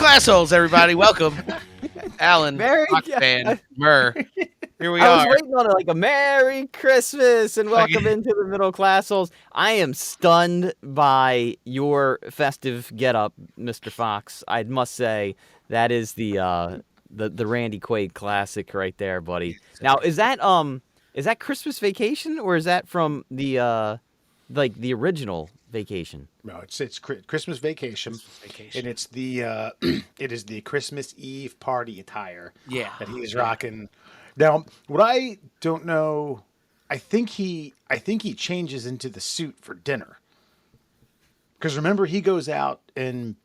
assholes, everybody. Welcome. Alan, Merry Rockband, Murr. Here we I was are. waiting on it like a Merry Christmas and welcome into the Middle Class Holes. I am stunned by your festive getup, Mr. Fox. I must say that is the Randy Quaid classic right there, buddy. Now, is that Christmas Vacation or is that from the the original Vacation? No, it's Christmas Vacation, and it's the it is the Christmas Eve party attire. Yeah. that he's rocking. Now, what I don't know, I think he changes into the suit for dinner. Because remember, he goes out and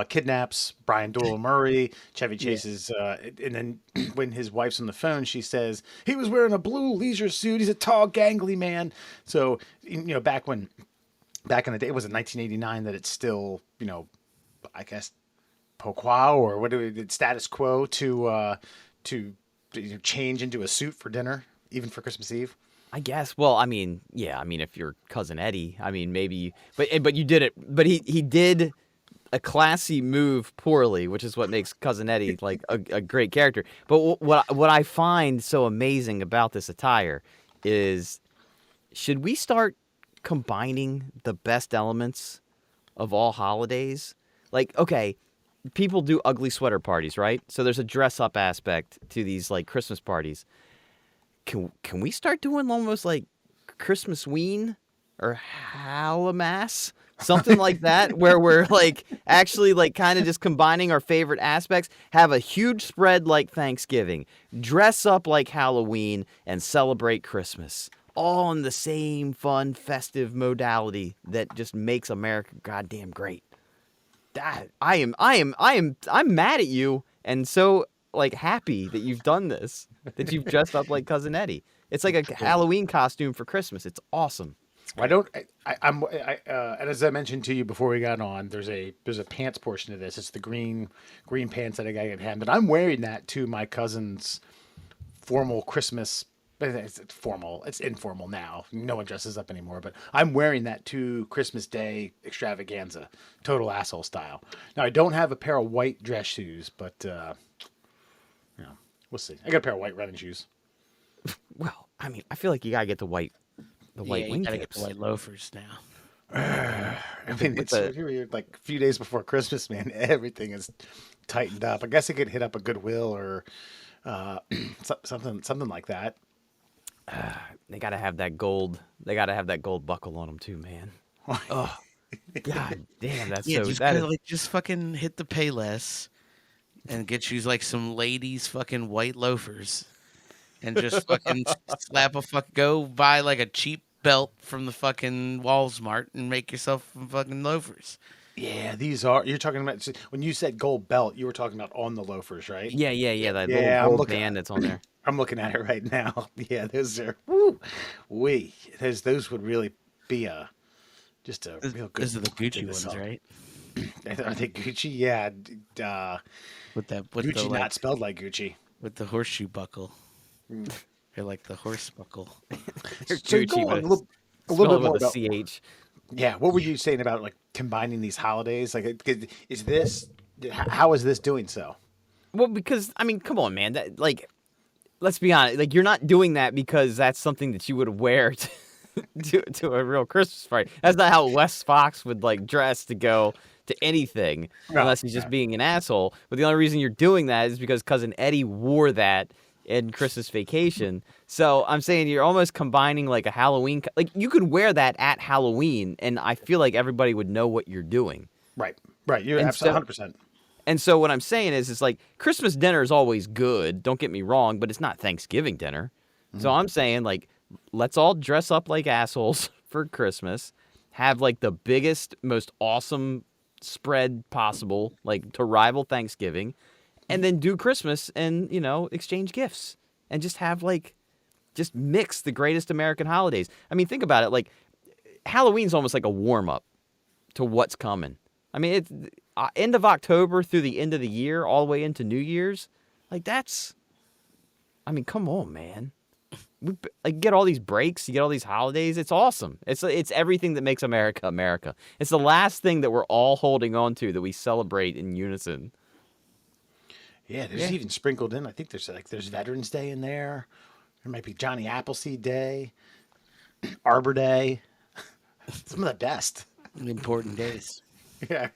kidnaps Brian Doyle Murray, Chevy Chase's, and then when his wife's on the phone, she says he was wearing a blue leisure suit. He's a tall, gangly man. So back in the day, it was in 1989 that it's still, I guess, pourquoi or what do we status quo to change into a suit for dinner, even for Christmas Eve. I guess. Well, I mean, yeah. I mean, if you're Cousin Eddie, I mean, maybe. But you did it. But he did a classy move poorly, which is what makes Cousin Eddie like a great character. But what I find so amazing about this attire is, should we start combining the best elements of all holidays? Like, okay, people do ugly sweater parties, right? So there's a dress up aspect to these like Christmas parties. Can we start doing almost like Christmasween or Hallowmas? Something like that, where we're like actually like kind of just combining our favorite aspects, have a huge spread like Thanksgiving, dress up like Halloween, and celebrate Christmas. All in the same fun, festive modality that just makes America goddamn great. I'm mad at you and so like happy that you've done this, that you've dressed up like Cousin Eddie. It's like a Halloween costume for Christmas. It's awesome. I'm and as I mentioned to you before we got on, there's a pants portion of this. It's the green pants that I got at hand, and I'm wearing that to my cousin's formal Christmas. It's formal. It's informal now. No one dresses up anymore, but I'm wearing that to Christmas Day extravaganza, total asshole style. Now I don't have a pair of white dress shoes, but we'll see. I got a pair of white running shoes. Well, I mean, I feel like you gotta get the white wing gotta tips. get the white loafers now. I mean, it's like a few days before Christmas, man. Everything is tightened up. I guess I could hit up a Goodwill or something like that. They gotta have that gold. They gotta have that gold buckle on them too, man. Oh, god damn, that's so. Just fucking hit the Payless and get you like some ladies' fucking white loafers, and just fucking go buy like a cheap belt from the fucking Walmart and make yourself some fucking loafers. Yeah, you're talking about, when you said gold belt, you were talking about on the loafers, right? Yeah. That little gold band that's on there. I'm looking at it right now. Yeah, those are, those would really be just a real good. Those are the Gucci ones, right? I think Gucci, yeah. With Gucci not spelled like Gucci. With the horseshoe buckle. They're like the horse buckle. Gucci, go on, but a little bit more with about a CH. Yeah, what were you saying about like combining these holidays? Like, how is this doing so? Well, because I mean, come on, man. That, like, let's be honest. Like, you're not doing that because that's something that you would wear to a real Christmas party. That's not how Wes Fox would like dress to go to anything, unless he's just being an asshole. But the only reason you're doing that is because Cousin Eddie wore that in Christmas Vacation. So I'm saying you're almost combining like a Halloween. Like, you could wear that at Halloween, and I feel like everybody would know what you're doing. Right. You're absolutely 100%. And so what I'm saying is, it's like Christmas dinner is always good. Don't get me wrong, but it's not Thanksgiving dinner. Mm-hmm. So I'm saying, like, let's all dress up like assholes for Christmas, have like the biggest, most awesome spread possible, like to rival Thanksgiving, and then do Christmas and, exchange gifts and just have like, just mix the greatest American holidays. I mean, think about it. Like, Halloween's almost like a warm up to what's coming. I mean, it's end of October through the end of the year, all the way into New Year's. Like, that's, I mean, come on, man. like get all these breaks, you get all these holidays. It's awesome. It's everything that makes America America. It's the last thing that we're all holding on to that we celebrate in unison. Yeah, there's even sprinkled in. I think there's Veterans Day in there. There might be Johnny Appleseed Day, Arbor Day. Some of the best. Important days. Yeah,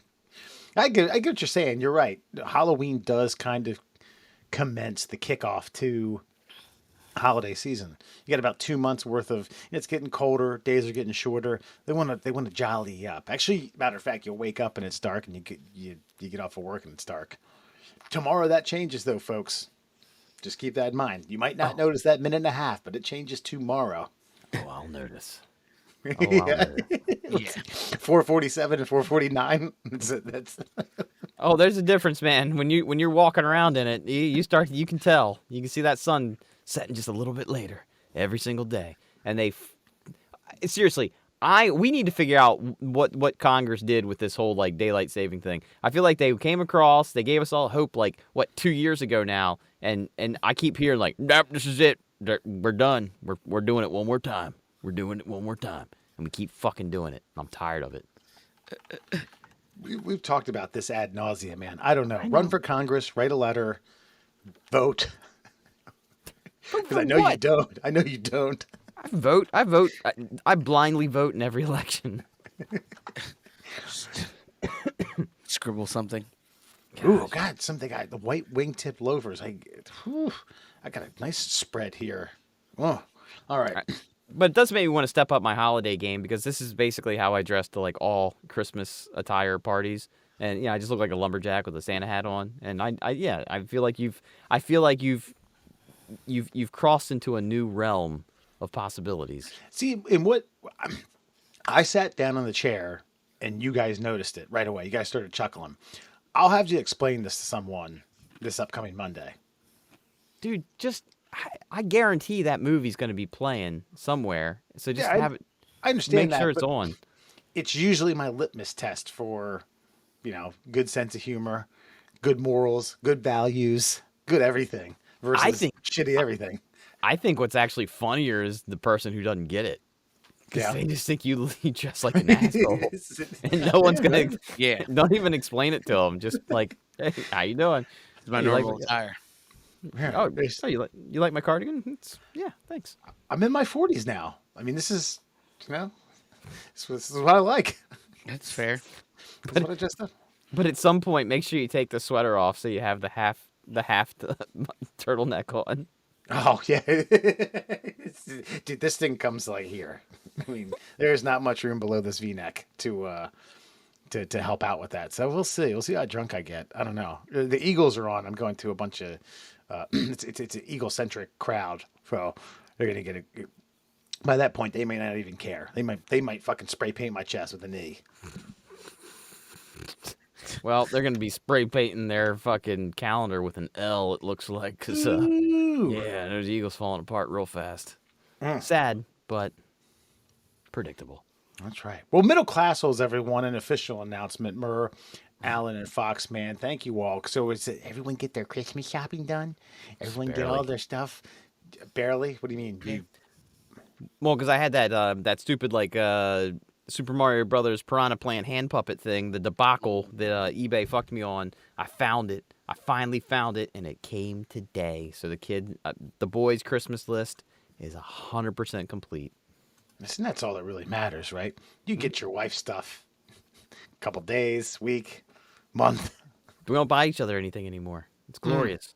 I get what you're saying. You're right. Halloween does kind of commence the kickoff to holiday season. You got about 2 months worth of. It's getting colder. Days are getting shorter. They want to jolly you up. Actually, matter of fact, you'll wake up and it's dark, and you get off of work and it's dark. Tomorrow that changes though, folks. Just keep that in mind. You might not notice that minute and a half, but it changes tomorrow. Oh, I'll notice. Oh, I'll notice. Yeah. 4:47 and 4:49. That's Oh, there's a difference, man. When you're walking around in it, you can tell. You can see that sun setting just a little bit later every single day. And seriously, we need to figure out what Congress did with this whole like daylight saving thing. I feel like they came across, they gave us all hope like 2 years ago now, and I keep hearing like, nope, this is it. We're done. We're doing it one more time. We're doing it one more time, and we keep fucking doing it. I'm tired of it. we've talked about this ad nauseum, man. I don't know. Run for Congress, write a letter, vote. Because I know you don't. I know you don't. I vote. I blindly vote in every election. Scribble something. Ooh, God, the white wingtip loafers. I got a nice spread here. Oh, all right. But it does make me want to step up my holiday game, because this is basically how I dress to like all Christmas attire parties. And I just look like a lumberjack with a Santa hat on. And I feel like you've crossed into a new realm of possibilities. See, in what I sat down on the chair and you guys noticed it right away. You guys started chuckling. I'll have you explain this to someone this upcoming Monday. Dude, I guarantee that movie's going to be playing somewhere. So just have it. I understand make that, sure it's but on. It's usually my litmus test for, good sense of humor, good morals, good values, good everything versus shitty everything. I think what's actually funnier is the person who doesn't get it. Because they just think you dress like an asshole. And no one's going to... Yeah. Don't even explain it to them. Just like, hey, how you doing? It's my normal attire. Oh, you like my cardigan? Yeah, thanks. I'm in my 40s now. I mean, this is what I like. That's fair. That's what I just done. But at some point, make sure you take the sweater off so you have the half turtleneck on. Oh yeah, dude, this thing comes like here. I mean, there's not much room below this V-neck to help out with that. So we'll see. We'll see how drunk I get. I don't know. The Eagles are on. I'm going to a bunch of. It's an Eagle-centric crowd, so they're gonna get a. By that point, they may not even care. They might fucking spray paint my chest with a knee. Well, they're going to be spray painting their fucking calendar with an L, it looks like. Because, those Eagles falling apart real fast. Sad, but predictable. That's right. Well, Middle Class Holes, everyone, an official announcement. Murr, Alan, and Fox, man, thank you all. So is it everyone get their Christmas shopping done? Everyone get all their stuff? Barely? What do you mean? Well, because I had that stupid, like... Super Mario Brothers Piranha Plant hand puppet thing, the debacle that eBay fucked me on. I found it. I finally found it, and it came today. So the boys' Christmas list is 100% complete. Listen, that's all that really matters, right? You get your wife's stuff. A couple days, week, month. We don't buy each other anything anymore. It's glorious.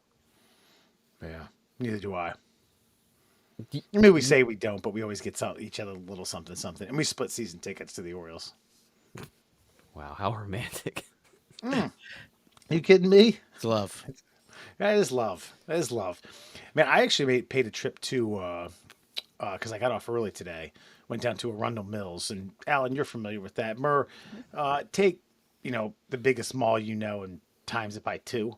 Yeah, neither do I. I mean, we say we don't, but we always get each other a little something, and we split season tickets to the Orioles. Wow, how romantic! Are you kidding me? It's love. That is love. That is love. Man, I actually paid a trip to because I got off early today. Went down to Arundel Mills, and Alan, you're familiar with that. Murr, take the biggest mall and times it by 2,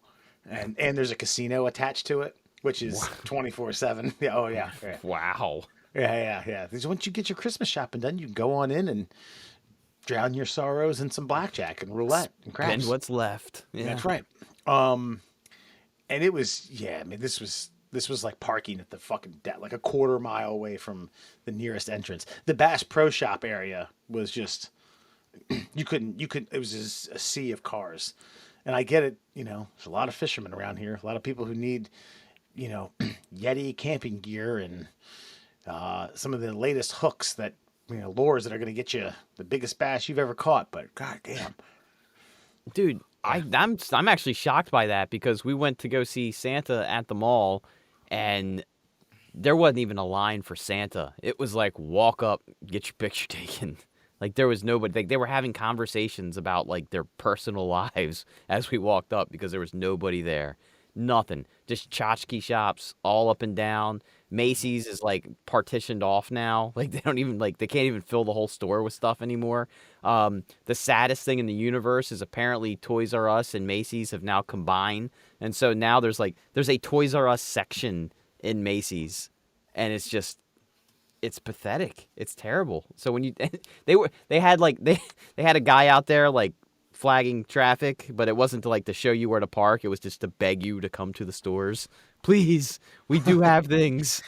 and there's a casino attached to it. Which is 24/7. Yeah. Oh, yeah. Wow. Yeah. Once you get your Christmas shopping done, you can go on in and drown your sorrows in some blackjack and roulette and craps. Spend what's left. Yeah. That's right. And it was, this was This was like parking at the fucking like a quarter mile away from the nearest entrance. The Bass Pro Shop area was just you couldn't it was just a sea of cars. And I get it, there's a lot of fishermen around here, a lot of people who need, Yeti camping gear and some of the latest hooks that lures that are going to get you the biggest bass you've ever caught. But goddamn, Dude, I'm actually shocked by that because we went to go see Santa at the mall, and there wasn't even a line for Santa. It was like walk up, get your picture taken. Like there was nobody. Like, they were having conversations about like their personal lives as we walked up because there was nobody there. Nothing. Just tchotchke shops all up and down. Macy's is like partitioned off now. Like they can't even fill the whole store with stuff anymore. The saddest thing in the universe is apparently Toys R Us and Macy's have now combined. And so now there's a Toys R Us section in Macy's, and it's pathetic. It's terrible. So when they had a guy out there like flagging traffic, but it wasn't to show you where to park. It was just to beg you to come to the stores. Please, we do have things.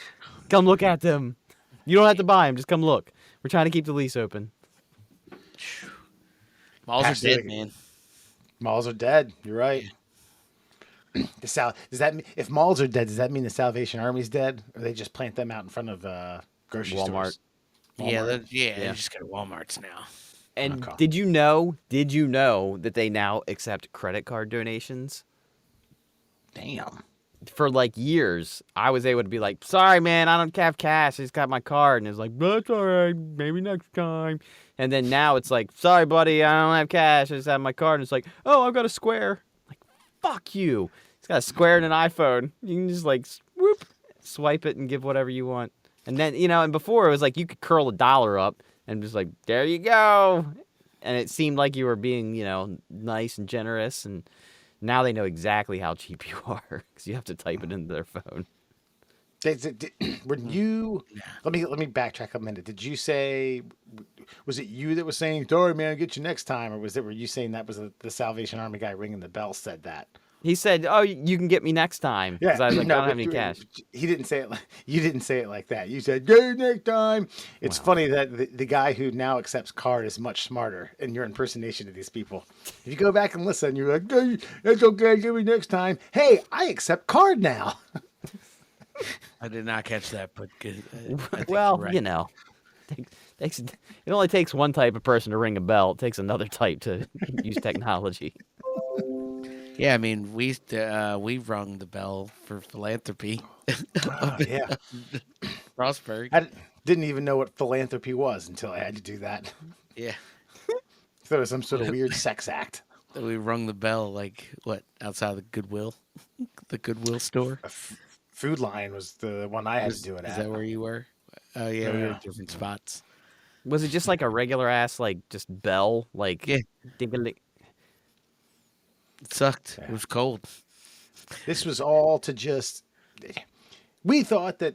Come look at them. You don't have to buy them. Just come look. We're trying to keep the lease open. Malls are dead, man. Malls are dead. You're right. Does that mean, if malls are dead, does that mean the Salvation Army's dead, or they just plant them out in front of grocery Walmart. stores? Walmart. Yeah, they just got Walmarts now. And Okay. did you know that they now accept credit card donations? Damn. For years, I was able to be like, sorry, man, I don't have cash. I just got my card. And it's like, that's all right. Maybe next time. And then now it's like, sorry, buddy, I don't have cash. I just have my card. And it's like, oh, I've got a Square. Like, fuck you. It's got a Square and an iPhone. You can just whoop, swipe it and give whatever you want. And then, and before it was like you could curl $1 up and just there you go. And it seemed like you were being, nice and generous. And now they know exactly how cheap you are because you have to type it into their phone. Were you? Let me backtrack a minute. Did you say? Was it you that was saying, "Sorry, man, I'll get you next time," or were you saying that was the Salvation Army guy ringing the bell said that? He said, "Oh, you can get me next time." Yeah, Because I was like, no, I don't have but any cash. He didn't say it. You didn't say it like that. You said, "Get you next time." It's funny that the guy who now accepts card is much smarter in your impersonation of these people. If you go back and listen, you're like, "Hey, "That's okay, give me next time." Hey, I accept card now. I did not catch that, but good. I think Well, you're right. it only takes one type of person to ring a bell. It takes another type to use technology. Yeah, I mean, we rung the bell for philanthropy. Yeah. Frostburg. I didn't even know what philanthropy was until I had to do that. Yeah, Thought it was some sort of weird sex act. we rung the bell outside the Goodwill, the Goodwill store. Food Lion was the one I had to do it Is at. that where you were? Oh yeah, we were Yeah. at different spots. Was it just like a regular ass, just bell? Yeah. Ding-a-ling? It sucked. Yeah. It was cold. This was all to just. We thought that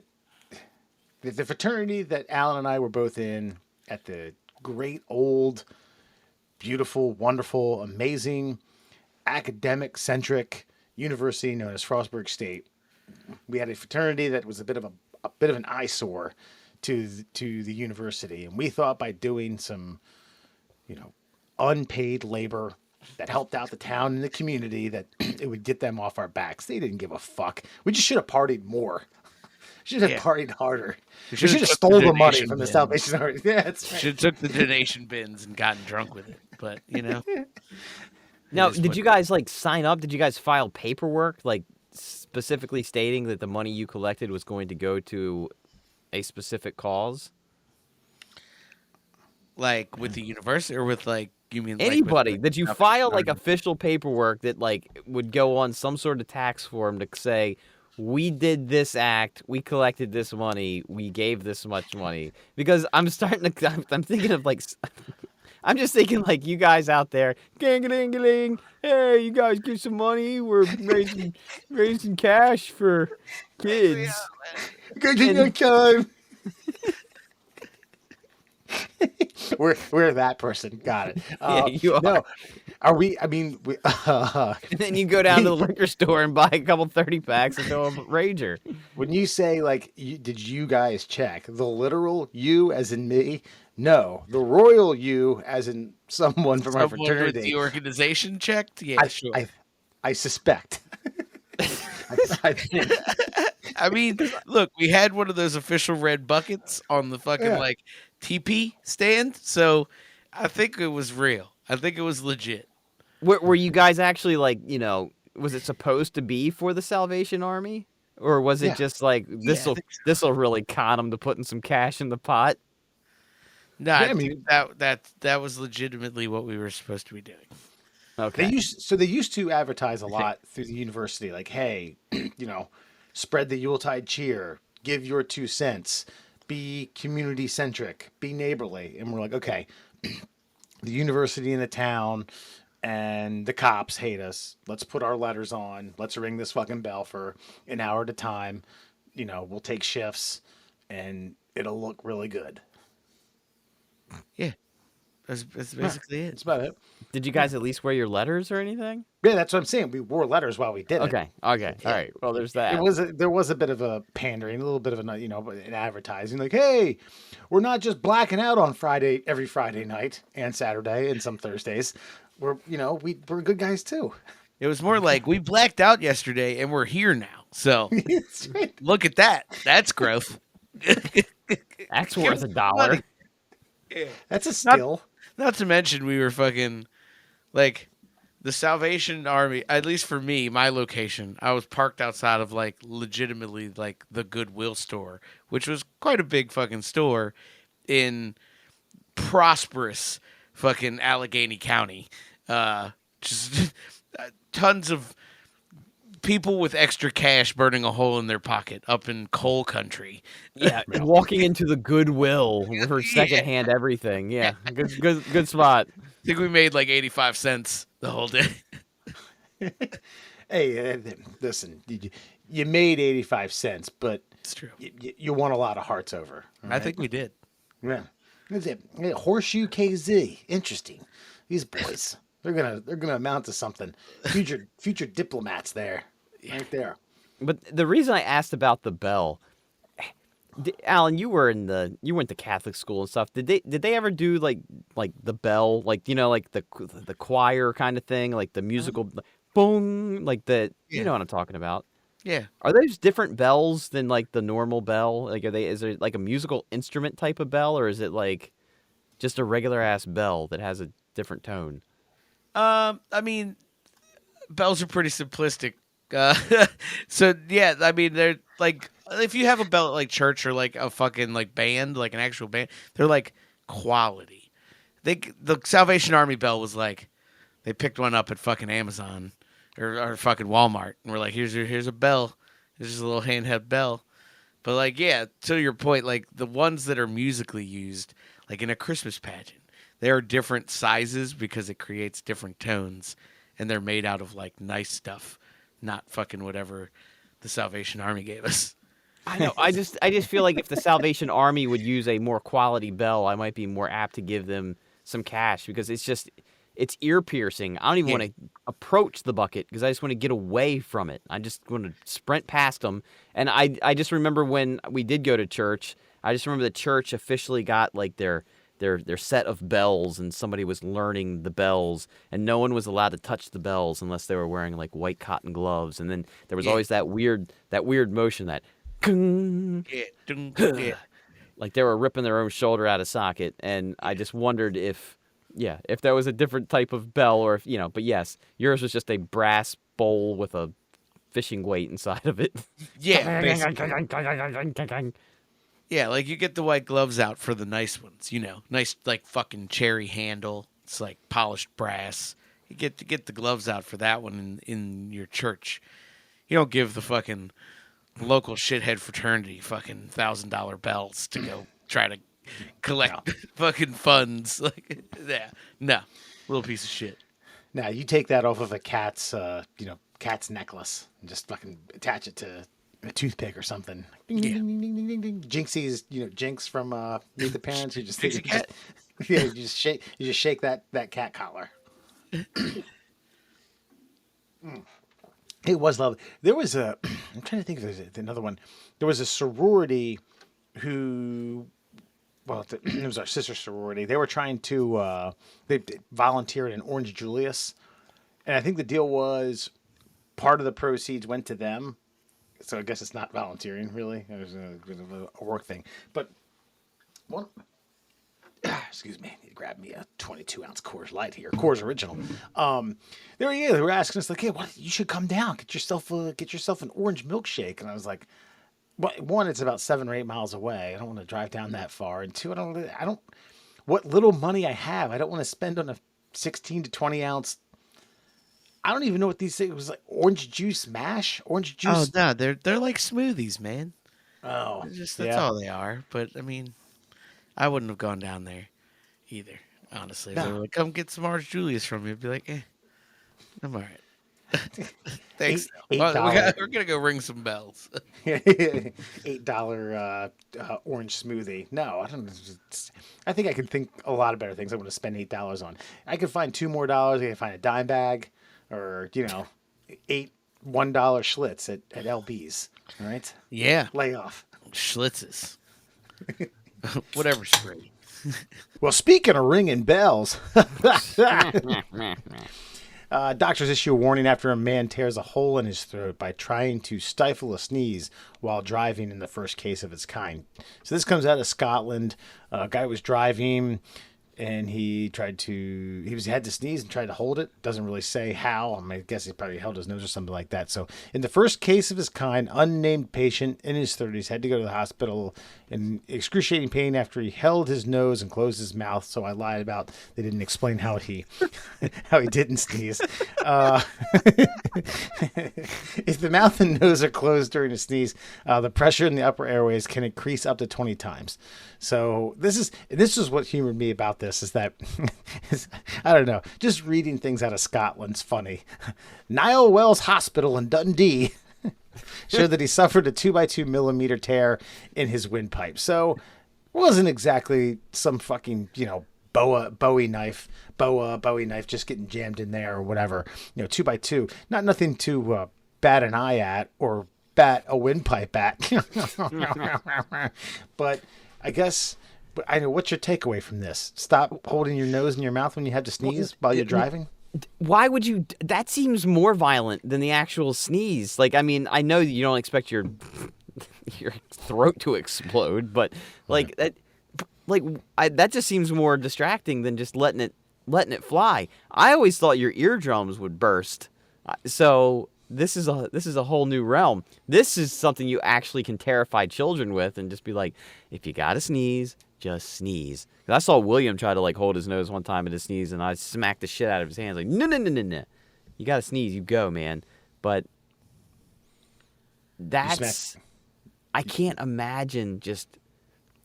the fraternity that Alan and I were both in at the great old, beautiful, wonderful, amazing, academic centric university known as Frostburg State. We had a fraternity that was a bit of an eyesore to the university, and we thought by doing some, unpaid labor that helped out the town and the community that it would get them off our backs. They didn't give a fuck. We just should have partied more. Should have partied harder. We should have took stole the money donation from the bin. Salvation Army. Yeah, that's right. Should have took the donation bins and gotten drunk with it. But Now, It is did what you it guys sign up? Did you guys file paperwork specifically stating that the money you collected was going to go to a specific cause? like with the university or with you mean Anybody? with, Did you nothing? file official paperwork that would go on some sort of tax form to say we did this act, we collected this money, we gave this much money? Because I'm thinking of I'm just thinking you guys out there, gang-a-ding-a-ling, hey, you guys give some money, we're raising cash for kids. Good next time. We're that person. Got it. Yeah, you are. No, Are we? I mean, we, And then you go down to the liquor store and buy a couple 30 packs and throw a Rager. when you say like, did you guys check the literal you as in me? No, the royal you as in someone from our Someone with fraternity. the organization checked. Yeah, I, sure. I suspect. I think. I mean, look, we had one of those official red buckets on the fucking Yeah. like TP stand, so I think it was real. I think it was legit. Were you guys actually like, was it supposed to be for the Salvation Army? Or was it Yeah. just like, I this'll think so. this'll really con them to putting some cash in the pot? No, Yeah, I I think mean- that was legitimately what we were supposed to be doing. Okay. They used to advertise a lot through the university, like, hey, spread the Yuletide cheer, give your 2 cents, be community centric, be neighborly. And we're like, okay, the university and the town and the cops hate us. Let's put our letters on. Let's ring this fucking bell for an hour at a time. We'll take shifts and it'll look really good. Yeah, that's basically it. That's about it. Did you guys at least wear your letters or anything? Yeah, that's what I'm saying. We wore letters while we did it. Okay. Okay. All right. Well, there's that. There was a bit of a pandering, a little bit of an advertising, like, hey, we're not just blacking out on every Friday night and Saturday and some Thursdays. We're we're good guys too. It was more like we blacked out yesterday and we're here now. So That's right. look at that. That's growth. That's worth $1. That's a skill. Not to mention we were fucking like the Salvation Army, at least for me, my location, I was parked outside of like legitimately like the Goodwill store, which was quite a big fucking store in prosperous fucking Allegheny County. Just tons of people with extra cash burning a hole in their pocket up in coal country. Yeah. Walking into the Goodwill for secondhand everything. Yeah. Good spot. I think we made like 85 cents the whole day. Hey, listen, you made 85 cents, but It's true. you won a lot of hearts over. all I right? think we did. Yeah. That's it. Yeah, Horseshoe KZ. Interesting. These boys. They're gonna amount to something. Future diplomats there. Right there. But the reason I asked about the bell, Alan, you went to Catholic school and stuff. Did they ever do like the bell, like like the choir kind of thing, like the musical, boom, like the you Yeah. know what I'm talking about? Yeah. Are those different bells than like the normal bell? Like is there like a musical instrument type of bell, or is it like just a regular ass bell that has a different tone? I mean, bells are pretty simplistic. So yeah, I mean, they're like if you have a bell at like church or like a fucking like band, like an actual band, they're like quality. The Salvation Army bell was like they picked one up at fucking Amazon or fucking Walmart and we're like, here's a bell, here's just a little handheld bell. But like yeah, to your point, like the ones that are musically used, like in a Christmas pageant, they are different sizes because it creates different tones, and they're made out of like nice stuff, not fucking whatever the Salvation Army gave us. I know. I just feel like if the Salvation Army would use a more quality bell, I might be more apt to give them some cash because it's ear piercing. I don't even want to approach the bucket because I just want to get away from it. I just want to sprint past them. And I just remember when we did go to church, I just remember the church officially got like their set of bells, and somebody was learning the bells, and no one was allowed to touch the bells unless they were wearing like white cotton gloves. And then there was always that weird motion that Yeah. like they were ripping their own shoulder out of socket. And I just wondered if that was a different type of bell, or if but yes, yours was just a brass bowl with a fishing weight inside of it. Yeah, basically. Yeah, like you get the white gloves out for the nice ones, nice like fucking cherry handle. It's like polished brass. You get the gloves out for that one in your church. You don't give the fucking local shithead fraternity fucking $1,000 bells to go try to collect fucking funds. Like, yeah, no, little piece of shit. Now you take that off of a cat's necklace and just fucking attach it to a toothpick or something. Ding, Yeah. ding, ding, ding, ding, ding, ding. Jinxie's, Jinx from Meet the Parents. You just Pixie cat? you just shake that cat collar. It was lovely. There was a. I'm trying to think if there's another one. There was a sorority who. Well, it was our sister sorority. They were trying to. They volunteered in Orange Julius, and I think the deal was part of the proceeds went to them. So I guess it's not volunteering, really. It was a work thing. But one. Excuse me, I need to grab me a 22-ounce Coors Light here, Coors Original. They were asking us like, "Hey, what? You should come down, get yourself an orange milkshake." And I was like, one, it's about 7 or 8 miles away. I don't want to drive down that far, and two, I don't. What little money I have, I don't want to spend on a 16 to 20 ounce. I don't even know what these things was like. Orange juice mash, orange Oh juice. no, they're like smoothies, man. Oh, That's yeah. all they are. But I mean, I wouldn't have gone down there either. Honestly, if they No. were like, "Come get some Orange Julius from me," I'd be like, I'm all right. Thanks. Eight Well, dollar. we're gonna go ring some bells. $8 orange smoothie. No, I don't. I think I can think a lot of better things I want to spend $8 on. I could find $2 more. I could find a dime bag, or 8 $1 Schlitz at LB's. All right, Yeah, lay off. Schlitzes, whatever's free. Well, speaking of ringing bells, doctors issue a warning after a man tears a hole in his throat by trying to stifle a sneeze while driving in the first case of its kind. So this comes out of Scotland. A guy was driving and he had to sneeze and tried to hold it. Doesn't really say how. I guess he probably held his nose or something like that. So in the first case of his kind, unnamed patient in his 30s had to go to the hospital in excruciating pain after he held his nose and closed his mouth. So I lied about they didn't explain how he didn't sneeze. If the mouth and nose are closed during a sneeze, the pressure in the upper airways can increase up to 20 times. So this is what humored me about this is that I don't know, just reading things out of Scotland's funny. Niall Wells Hospital in Dundee showed that he suffered a 2x2 millimeter tear in his windpipe. So it wasn't exactly some fucking Bowie knife just getting jammed in there or whatever. 2x2, nothing to bat an eye at or bat a windpipe at. But I guess I know what's your takeaway from this. Stop holding your nose in your mouth when you have to sneeze while you're driving. Why would you? That seems more violent than the actual sneeze. Like, I mean, I know you don't expect your throat to explode, but like that, that just seems more distracting than just letting it fly. I always thought your eardrums would burst. So this is a whole new realm. This is something you actually can terrify children with, and just be like, if you gotta sneeze, just sneeze. 'Cause I saw William try to hold his nose one time at a sneeze, and I smacked the shit out of his hands. Like, no. You gotta sneeze, you go, man. But I can't imagine just.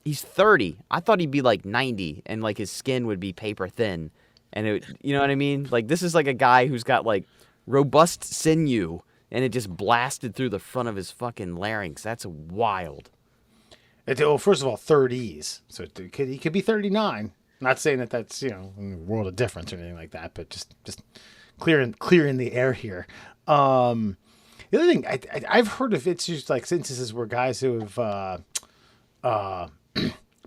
He's 30. I thought he'd be 90, and his skin would be paper thin, and you know what I mean? This is a guy who's got robust sinew, and it just blasted through the front of his fucking larynx. That's wild. Well, first of all, 30s. So he could be 39. Not saying that that's a world of difference or anything like that, but just clearing the air here. The other thing I've heard of, it's just instances where guys who have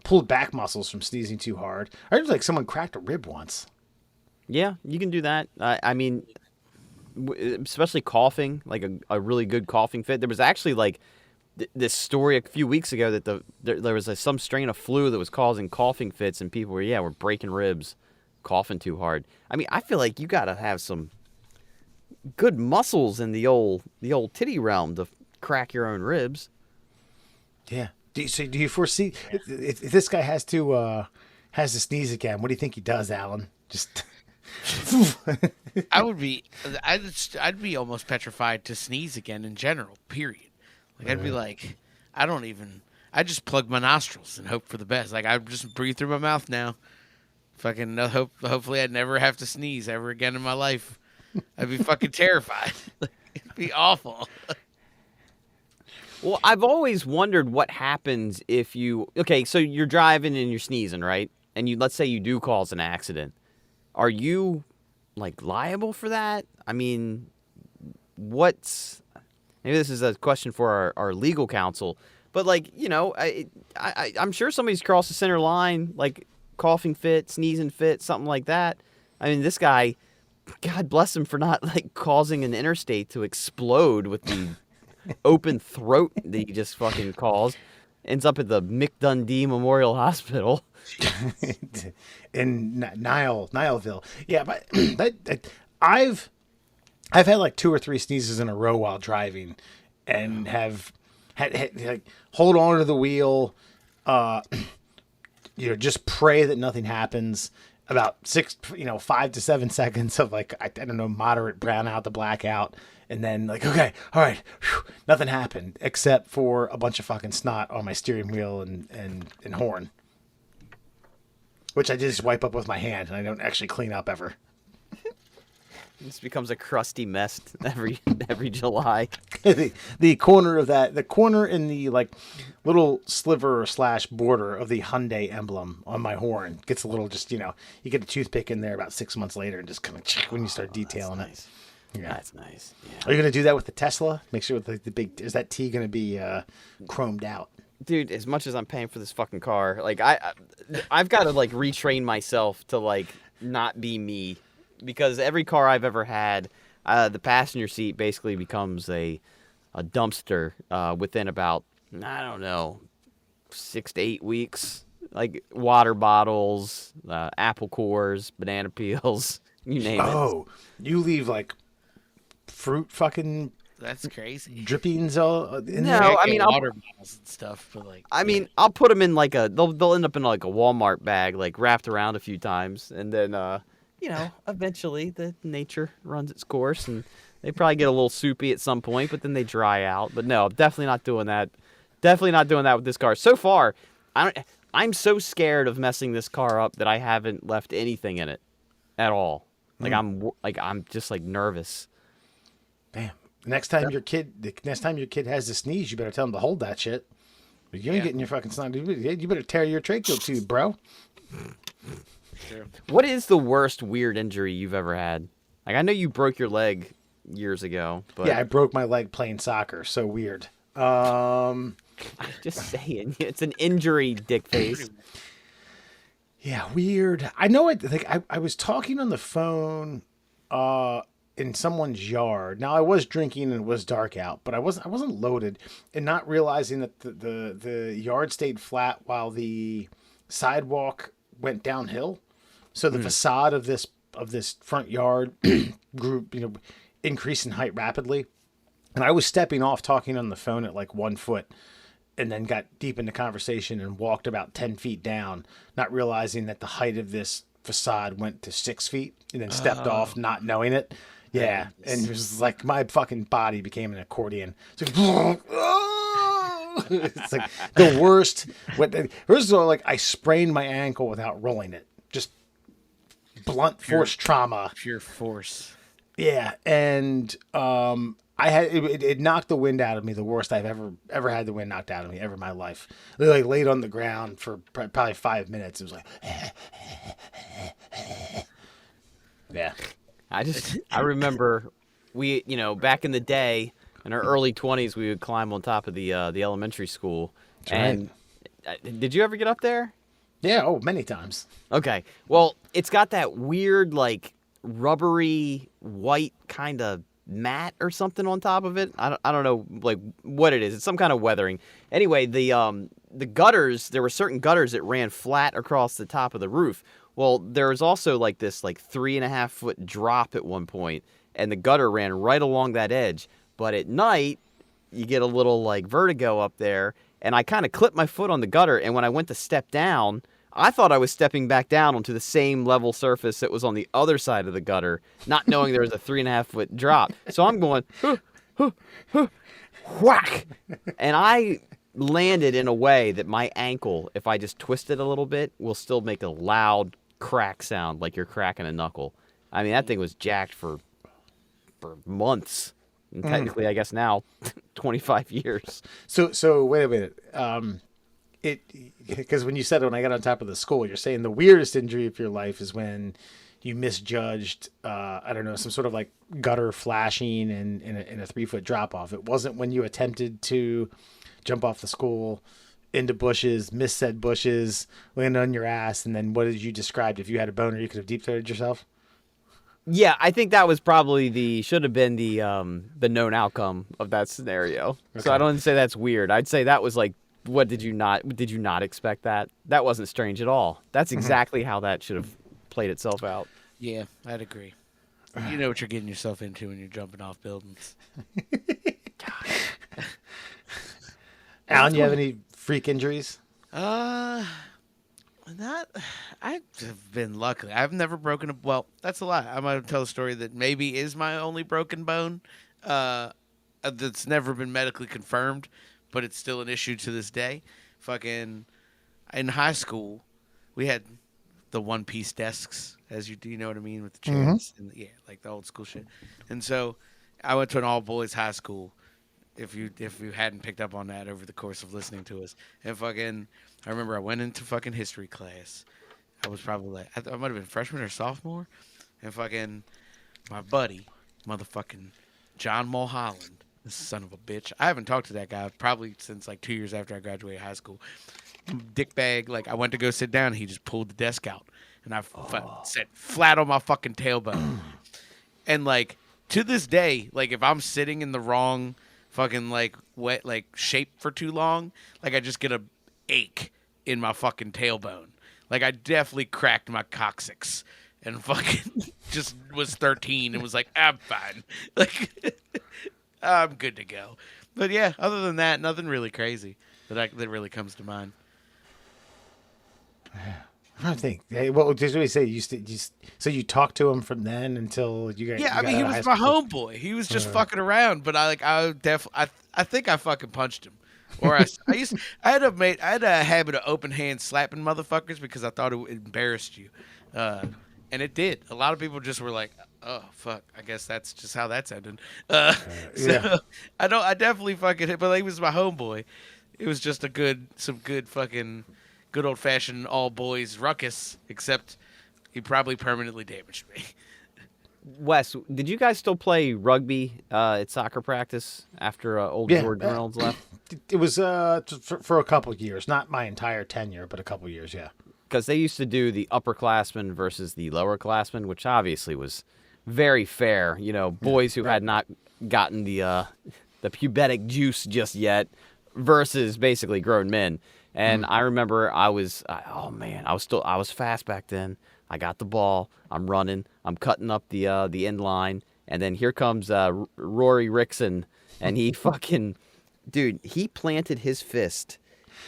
pulled back muscles from sneezing too hard. I heard someone cracked a rib once. Yeah, you can do that. I mean, especially coughing, a really good coughing fit. There was actually this story a few weeks ago that there was some strain of flu that was causing coughing fits, and people were breaking ribs, coughing too hard. I mean, I feel like you gotta have some good muscles in the old titty realm to crack your own ribs. Yeah. Do you foresee if this guy has to sneeze again? What do you think he does, Alan? Just. I'd be almost petrified to sneeze again in general. Period. I'd be like, I just plug my nostrils and hope for the best. I just breathe through my mouth now. Fucking hopefully I'd never have to sneeze ever again in my life. I'd be fucking terrified. It'd be awful. Well, I've always wondered what happens if so you're driving and you're sneezing, right? And let's say you do cause an accident. Are you like liable for that? I mean, what's maybe this is a question for our legal counsel, but like, you know, I'm sure somebody's crossed the center line, like coughing fit, sneezing fit, something like that. I mean, this guy, God bless him for not like causing an interstate to explode with the open throat that he just fucking caused. Ends up at the Mick Dundee Memorial Hospital. In Nileville. Yeah, but I've had like 2 or 3 sneezes in a row while driving, and have had like hold on to the wheel, just pray that nothing happens. About 5 to 7 seconds of like I don't know, moderate brownout to blackout, and then like, okay, all right, nothing happened except for a bunch of fucking snot on my steering wheel and horn, which I just wipe up with my hand, and I don't actually clean up ever. This becomes a crusty mess every July. the corner in the like little sliver / border of the Hyundai emblem on my horn gets a little, just, you get a toothpick in there about 6 months later and just kind of check when you start detailing nice. it. Yeah. That's nice. Yeah. Are you going to do that with the Tesla? Make sure with the big, is that T going to be chromed out? Dude, as much as I'm paying for this fucking car, like I've got to like retrain myself to like not be me, because every car I've ever had, the passenger seat basically becomes a dumpster within about, I don't know, 6 to 8 weeks. Like water bottles, apple cores, banana peels, you name it. Oh, you leave like fruit fucking That's crazy. drippings all in No, there? I mean, I'll- water bottles and stuff, but like. I mean, I'll put them in like they'll end up in like a Walmart bag, like wrapped around a few times, and then eventually the nature runs its course, and they probably get a little soupy at some point, but then they dry out. But no, definitely not doing that. Definitely not doing that with this car. So far, I'm so scared of messing this car up that I haven't left anything in it at all. Like I'm just like nervous. Damn. Next time your kid has a sneeze, you better tell him to hold that shit. You ain't getting your fucking snot. You better tear your tracheal tube, bro. Sure. What is the worst weird injury you've ever had? Like, I know you broke your leg years ago, but Yeah, I broke my leg playing soccer. So weird. just saying, it's an injury, dick face. Yeah, weird. I know it. Like I was talking on the phone in someone's yard. Now I was drinking and it was dark out, but I wasn't loaded, and not realizing that the yard stayed flat while the sidewalk went downhill. So the facade of this front yard grew, increased in height rapidly. And I was stepping off talking on the phone at like 1 foot, and then got deep into conversation and walked about 10 feet down, not realizing that the height of this facade went to 6 feet, and then stepped off, not knowing it. Yeah. And it was like my fucking body became an accordion. It's like, it's like the worst. First of all, like I sprained my ankle without rolling it. Just blunt force trauma. Pure force. Yeah. And, I had it knocked the wind out of me, the worst I've ever had the wind knocked out of me ever in my life. I like laid on the ground for probably 5 minutes. It was like, yeah. I remember we, back in the day, in our early 20s, we would climb on top of the elementary school. That's and did you ever get up there? Yeah. Oh, many times. Okay. Well, it's got that weird, like, rubbery white kind of mat or something on top of it. I don't know like what it is. It's some kind of weathering. Anyway, the gutters, there were certain gutters that ran flat across the top of the roof. Well, there was also like this like 3.5 foot drop at one point, and the gutter ran right along that edge. But at night, you get a little like vertigo up there, and I kind of clipped my foot on the gutter, and when I went to step down, I thought I was stepping back down onto the same level surface that was on the other side of the gutter, not knowing there was a 3.5 foot drop. So I'm going, whack! And I landed in a way that my ankle, if I just twist it a little bit, will still make a loud crack sound like you're cracking a knuckle. I mean, that thing was jacked for months. And technically, I guess now, 25 years. So wait a minute. Because when you said when I got on top of the school, you're saying the weirdest injury of your life is when you misjudged, I don't know, some sort of like gutter flashing in a 3-foot drop off. It wasn't when you attempted to jump off the school into bushes, miss said bushes, land on your ass, and then what did you describe? If you had a boner, you could have deep throated yourself. Yeah, I think that was probably should have been the known outcome of that scenario. So I Okay. don't say that's weird. I'd say that was like, what did you not expect that? That wasn't strange at all. That's exactly how that should have played itself out. Yeah, I'd agree. You know what you're getting yourself into when you're jumping off buildings. Alan, you have any freak injuries? Not. I've been lucky. I've never broken a. Well, that's a lie. I'm gonna tell a story that maybe is my only broken bone. That's never been medically confirmed, but it's still an issue to this day. Fucking in high school, we had the one-piece desks, as you do. You know what I mean, with the chairs and yeah, like the old school shit. And so, I went to an all-boys high school. If you hadn't picked up on that over the course of listening to us, and fucking, I remember I went into fucking history class. I was probably like, I might have been freshman or sophomore, and fucking my buddy, motherfucking John Mulholland, this son of a bitch. I haven't talked to that guy probably since like 2 years after I graduated high school. Dickbag, like I went to go sit down, and he just pulled the desk out, and I sat flat on my fucking tailbone, and like to this day, like if I'm sitting in the wrong fucking like wet like shape for too long, like I just get a ache in my fucking tailbone. Like I definitely cracked my coccyx and fucking just was 13 and was like, I'm fine. Like I'm good to go. But yeah, other than that, nothing really crazy that really comes to mind. I'm trying to think. Hey, what did we say? So you talked to him from then until you got. Yeah, you I got mean, he out of was high my school? homeboy. He was just fucking around, but I think I fucking punched him, or I had a habit of open hand slapping motherfuckers because I thought it embarrassed you, and it did. A lot of people just were like, "Oh fuck, I guess that's just how that's ended." So Yeah. I definitely fucking hit, but like, he was my homeboy. It was just some good fucking good old fashioned all boys ruckus, except he probably permanently damaged me. Wes, did you guys still play rugby at soccer practice after old Yeah, George Reynolds left? It was for a couple of years, not my entire tenure, but a couple of years. Yeah. Because they used to do the upperclassmen versus the lowerclassmen, which obviously was very fair. You know, boys who had not gotten the pubertic juice just yet versus basically grown men. And I remember I was fast back then. I got the ball. I'm running. I'm cutting up the end line, and then here comes Rory Rickson, and he fucking, dude, he planted his fist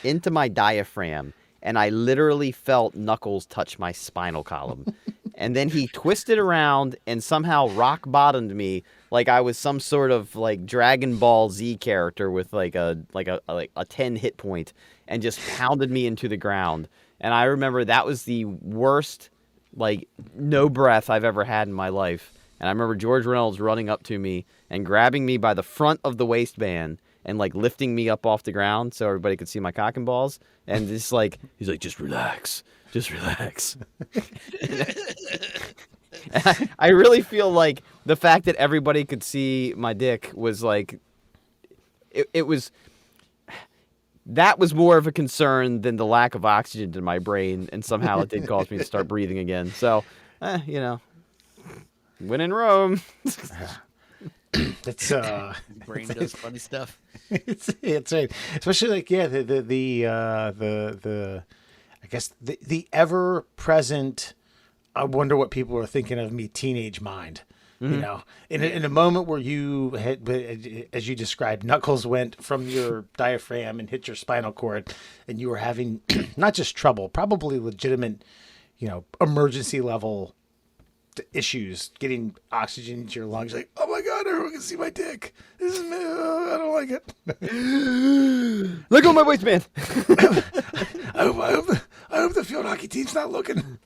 into my diaphragm, and I literally felt knuckles touch my spinal column. And then he twisted around and somehow rock bottomed me like I was some sort of like Dragon Ball Z character with like a 10 hit point, and just pounded me into the ground. And I remember that was the worst, like, no breath I've ever had in my life. And I remember George Reynolds running up to me and grabbing me by the front of the waistband and like lifting me up off the ground so everybody could see my cock and balls. And just like, he's like, just relax. Just relax. I really feel like the fact that everybody could see my dick was like, that was more of a concern than the lack of oxygen in my brain, and somehow it did cause me to start breathing again. So, you know, when in Rome. It's Brain does funny stuff. it's right. Especially like the I guess the ever present. I wonder what people are thinking of me, teenage mind. You know, in a moment where you had, as you described, knuckles went from your diaphragm and hit your spinal cord, and you were having not just trouble, probably legitimate, emergency level issues getting oxygen into your lungs. Like, oh my god, everyone can see my dick. This is me. I don't like it. Look at my waistband. I hope the field hockey team's not looking.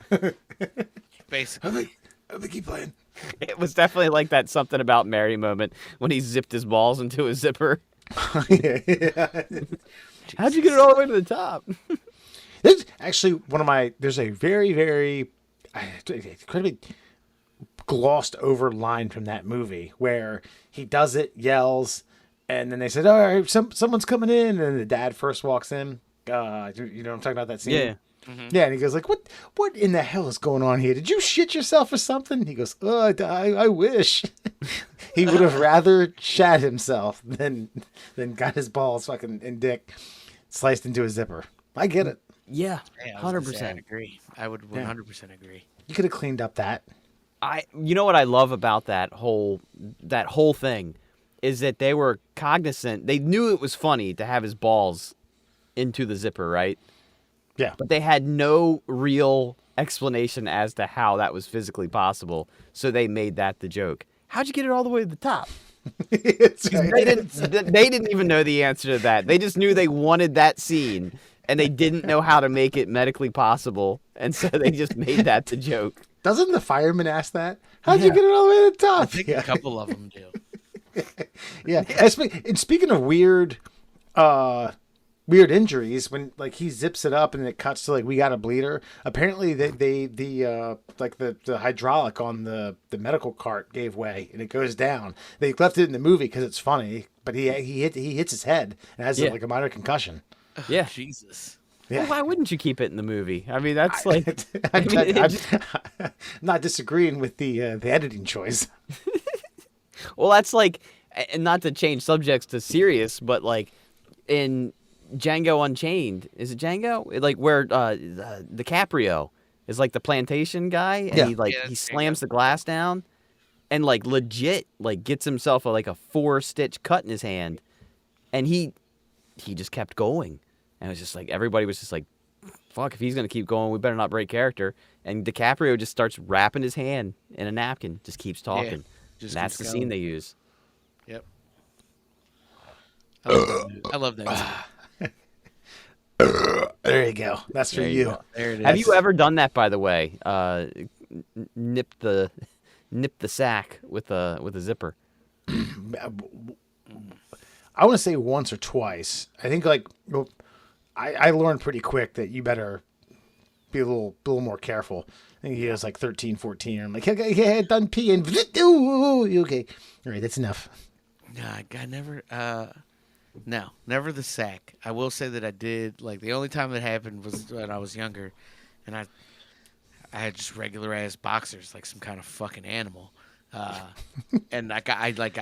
Basically. I think keep playing. It was definitely like that something about Mary moment when he zipped his balls into his zipper. Yeah. How'd you get it all the way to the top? There's actually there's a very, very incredibly glossed over line from that movie where he does it, yells, and then they said, "All right, someone's coming in," and the dad first walks in. You know what I'm talking about, that scene? Yeah. Yeah, and he goes like, "What in the hell is going on here? Did you shit yourself or something?" He goes, "Oh, I wish." He would have rather shat himself than got his balls fucking and dick sliced into a zipper. I get it. Yeah, Yeah, I was gonna say, 100%. I'd agree. I would 100% agree. You could have cleaned up that. You know what I love about that whole thing is that they were cognizant. They knew it was funny to have his balls into the zipper, right? Yeah. But they had no real explanation as to how that was physically possible. So they made that the joke. How'd you get it all the way to the top? It's right. They didn't even know the answer to that. They just knew they wanted that scene, and they didn't know how to make it medically possible, and so they just made that the joke. Doesn't the fireman ask that? How'd you get it all the way to the top? I think a couple of them do. Yeah. And speaking of weird injuries, when like he zips it up and it cuts to like, "We got a bleeder." Apparently the hydraulic on the medical cart gave way and it goes down. They left it in the movie because it's funny, but he hits his head and has like a minor concussion. Yeah. Jesus. Yeah. Well, why wouldn't you keep it in the movie? I mean, that's like... I'm not disagreeing with the editing choice. Well, that's like... And not to change subjects to serious, but like in Django Unchained, is it Django? Like where DiCaprio is like the plantation guy, and Yeah. he like Yeah, he that's slams Django. the glass down, and like legit like gets himself like a 4-stitch cut in his hand, and he just kept going, and it was just like everybody was just like, "Fuck! If he's gonna keep going, we better not break character." And DiCaprio just starts wrapping his hand in a napkin, just keeps talking. just And that's keeps the scene going. they use. Yep. I love that. There you go. That's for There you you. go. There it is. Have you ever done that, by the way? Nip the sack with a zipper. I want to say once or twice. I think like I learned pretty quick that you better be a little more careful. I think he was like 13, 14. And I'm like, okay, done peeing. Ooh, okay. All right, that's enough. No, I never. No, never the sack. I will say that I did. Like the only time that happened was when I was younger, and I had just regular ass boxers, like some kind of fucking animal. And I got like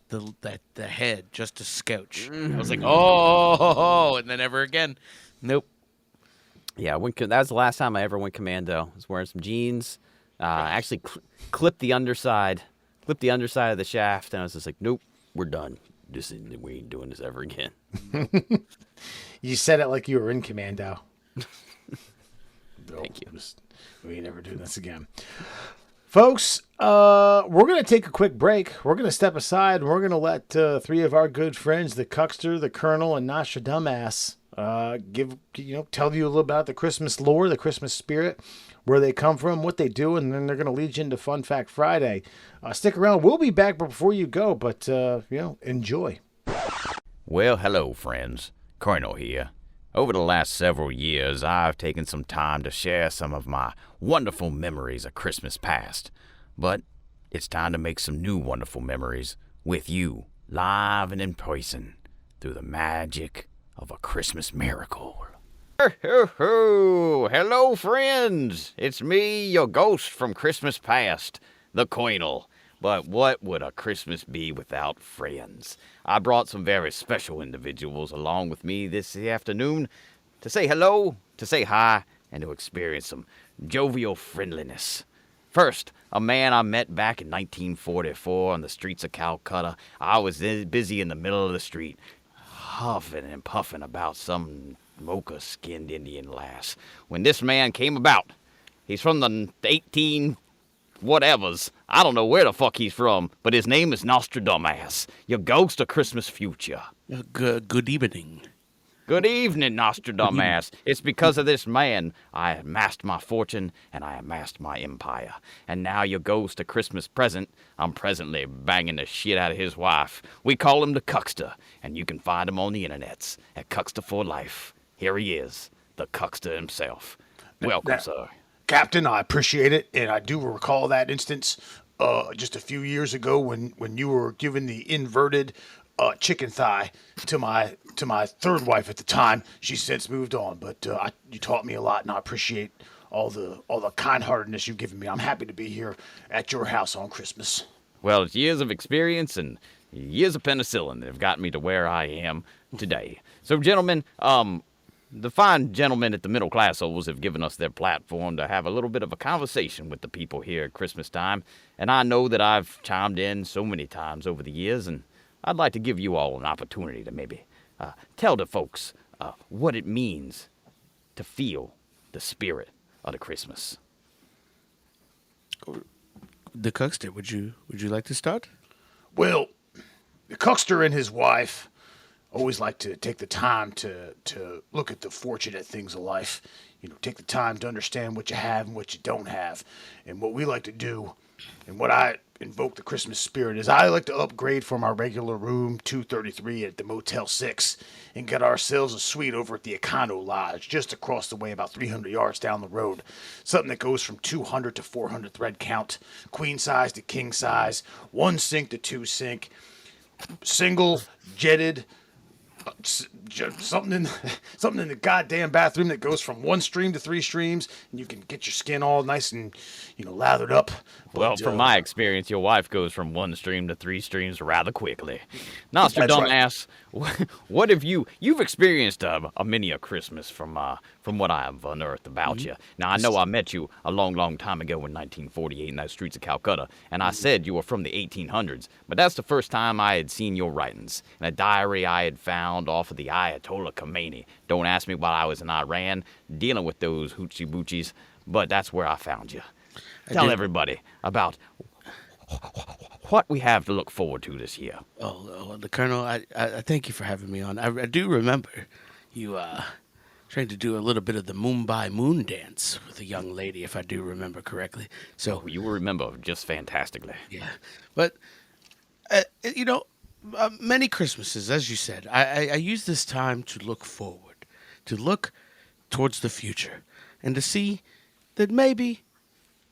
the head just to scotch. I was like, oh, and then ever again, nope. Yeah, that was the last time I ever went commando. I was wearing some jeans. I actually clipped the underside of the shaft, and I was just like, nope, we're done. We ain't doing this ever again. You said it like you were in commando. Thank you. We ain't never doing this again. Folks, we're going to take a quick break. We're going to step aside, and we're going to let three of our good friends, the Cuckster, the Colonel, and Nostradamus, tell you a little about the Christmas lore, the Christmas spirit, where they come from, what they do, and then they're going to lead you into Fun Fact Friday. Stick around. We'll be back before you go, but, enjoy. Well, hello, friends. Colonel here. Over the last several years, I've taken some time to share some of my wonderful memories of Christmas past. But it's time to make some new wonderful memories with you, live and in person, through the magic of a Christmas miracle. Hello, friends. It's me, your ghost from Christmas past, the Colonel. But what would a Christmas be without friends? I brought some very special individuals along with me this afternoon to say hello, to say hi, and to experience some jovial friendliness. First, a man I met back in 1944 on the streets of Calcutta. I was busy in the middle of the street, huffing and puffing about some mocha-skinned Indian lass, when this man came about. He's from the 18 whatevers. I don't know where the fuck he's from, but his name is Nostradamus, your ghost of Christmas future. Good evening. Good evening, Nostradamus. It's because of this man I amassed my fortune and I amassed my empire. And now your ghost of Christmas present, I'm presently banging the shit out of his wife. We call him the Cuckster, and you can find him on the internets at Cuckster for Life. Here he is, the Cuckster himself. Welcome, sir. Captain, I appreciate it, and I do recall that instance just a few years ago when you were given the inverted chicken thigh to my third wife at the time. She's since moved on, but you taught me a lot, and I appreciate all the kind-heartedness you've given me. I'm happy to be here at your house on Christmas. Well, it's years of experience and years of penicillin that have gotten me to where I am today. So, gentlemen, the fine gentlemen at the middle class holes have given us their platform to have a little bit of a conversation with the people here at Christmas time. And I know that I've chimed in so many times over the years, and I'd like to give you all an opportunity to maybe tell the folks what it means to feel the spirit of the Christmas. The Cuckster, would you like to start? Well, the Cuckster and his wife always like to take the time to look at the fortunate things of life. You know, take the time to understand what you have and what you don't have. And what we like to do, and what I invoke the Christmas spirit, is I like to upgrade from our regular room 233 at the Motel 6 and get ourselves a suite over at the Econo Lodge, just across the way, about 300 yards down the road. Something that goes from 200 to 400 thread count, queen size to king size, 1 sink to 2 sink, single, jetted, something in the goddamn bathroom that goes from 1 stream to 3 streams, and you can get your skin all nice and, lathered up. Well, But, from my experience, your wife goes from 1 stream to 3 streams rather quickly. Nostradamus, what have you've experienced many a Christmas from what I have unearthed about you. Now, I know I met you a long, long time ago in 1948 in those streets of Calcutta, and I said you were from the 1800s, but that's the first time I had seen your writings in a diary I had found off of the Ayatollah Khomeini. Don't ask me while I was in Iran dealing with those hoochie boochies, but that's where I found you. Tell everybody about what we have to look forward to this year. The Colonel, I thank you for having me on. I do remember you trying to do a little bit of the Mumbai moon dance with a young lady, if I do remember correctly. So You will remember just fantastically. yeah, but many Christmases, as you said, I use this time to look forward, to look towards the future, and to see that maybe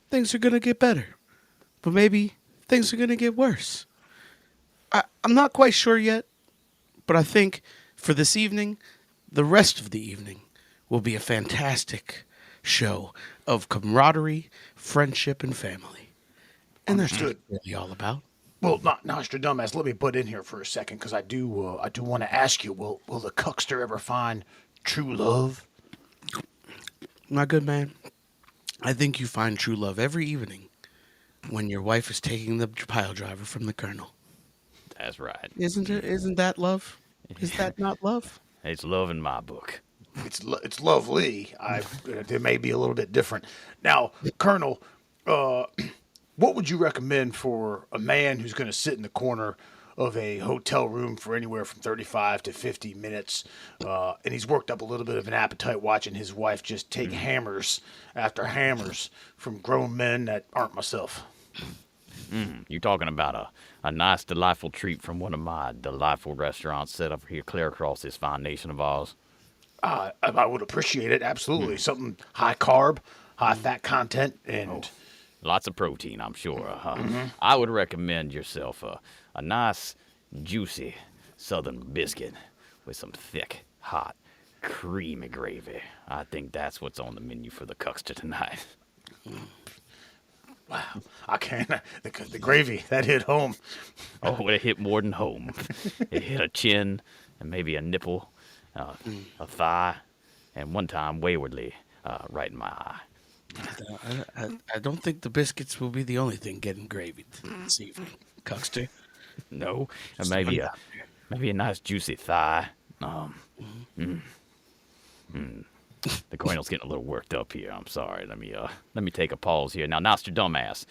things are gonna get better, but maybe things are gonna get worse. I'm not quite sure yet, but I think for this evening, the rest of the evening will be a fantastic show of camaraderie, friendship, and family. And that's what Understood. it's really all about. Well, not Nostradamus. Let me butt in here for a second, because I do want to ask you: Will the Cuckster ever find true love? My good man, I think you find true love every evening when your wife is taking the pile driver from the Colonel. That's right. Isn't it? Isn't that love? Is that not love? It's love in my book. It's lovely. It may be a little bit different. Now, Colonel, what would you recommend for a man who's going to sit in the corner of a hotel room for anywhere from 35 to 50 minutes, and he's worked up a little bit of an appetite watching his wife just take hammers after hammers from grown men that aren't myself? You're talking about a nice, delightful treat from one of my delightful restaurants set up here clear across this fine nation of ours. I would appreciate it, absolutely. Something high carb, high fat content, and Lots of protein, I'm sure. I would recommend yourself a nice, juicy southern biscuit with some thick, hot, creamy gravy. I think that's what's on the menu for the Cuckster tonight. wow, I can't. The gravy that hit home. Oh, it hit more than home. It hit a chin and maybe a nipple, a thigh, and one time waywardly right in my eye. I don't think the biscuits will be the only thing getting gravy this evening, Cuckster. No, and maybe a nice juicy thigh. The Colonel's getting a little worked up here. I'm sorry. Let me take a pause here. Now, Nostradamus,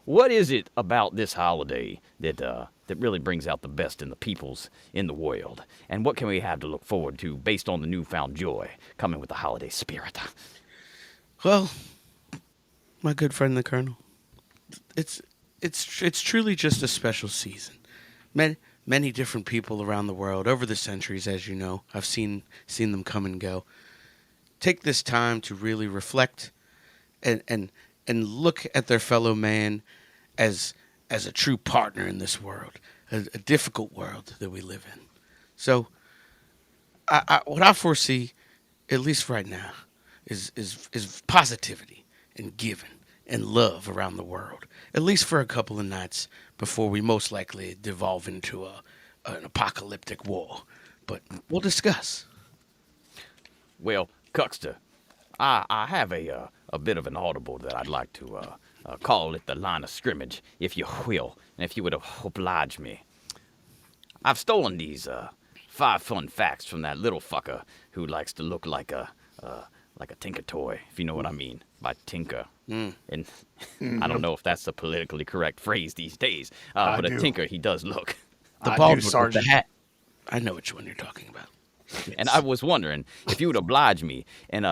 what is it about this holiday that really brings out the best in the peoples in the world? And what can we have to look forward to based on the newfound joy coming with the holiday spirit? Well, my good friend the Colonel, it's truly just a special season. Many different people around the world over the centuries, as you know, I've seen them come and go. take this time to really reflect and look at their fellow man as a true partner in this world, a difficult world that we live in. So, what I foresee, at least right now, is positivity and giving and love around the world, at least for a couple of nights before we most likely devolve into an apocalyptic war. But we'll discuss. Well, Cuxter, I have a bit of an audible that I'd like to call it the line of scrimmage, if you will, and if you would oblige me. I've stolen these 5 fun facts from that little fucker who likes to look like a tinker toy, if you know what I mean by tinker. And I don't know if that's the politically correct phrase these days, but a tinker he does look. The I bald do, one with the Sergeant. hat. I know which one you're talking about. And I was wondering if you would oblige me in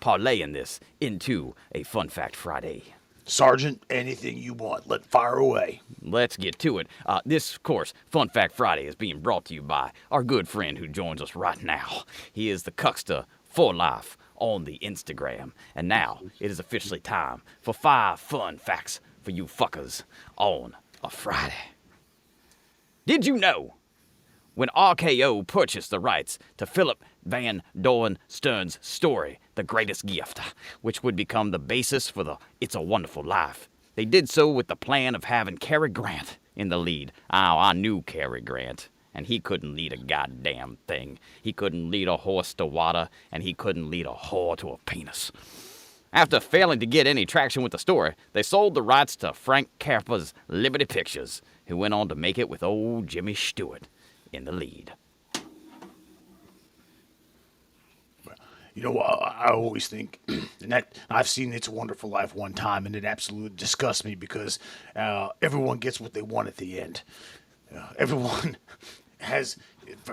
parlaying this into a Fun Fact Friday. Sergeant, anything you want, let fire away. Let's get to it. This, of course, Fun Fact Friday is being brought to you by our good friend who joins us right now. He is the Cuxter for life on the Instagram. And now it is officially time for 5 fun facts for you fuckers on a Friday. Did you know when RKO purchased the rights to Philip Van Doren Stern's story, The Greatest Gift, which would become the basis for the It's a Wonderful Life, they did so with the plan of having Cary Grant in the lead. Oh, I knew Cary Grant, and he couldn't lead a goddamn thing. He couldn't lead a horse to water, and he couldn't lead a whore to a penis. After failing to get any traction with the story, they sold the rights to Frank Capra's Liberty Pictures, who went on to make it with old Jimmy Stewart in the lead. You know, I always think, and that I've seen It's a Wonderful Life one time, and it absolutely disgusts me because everyone gets what they want at the end. Everyone has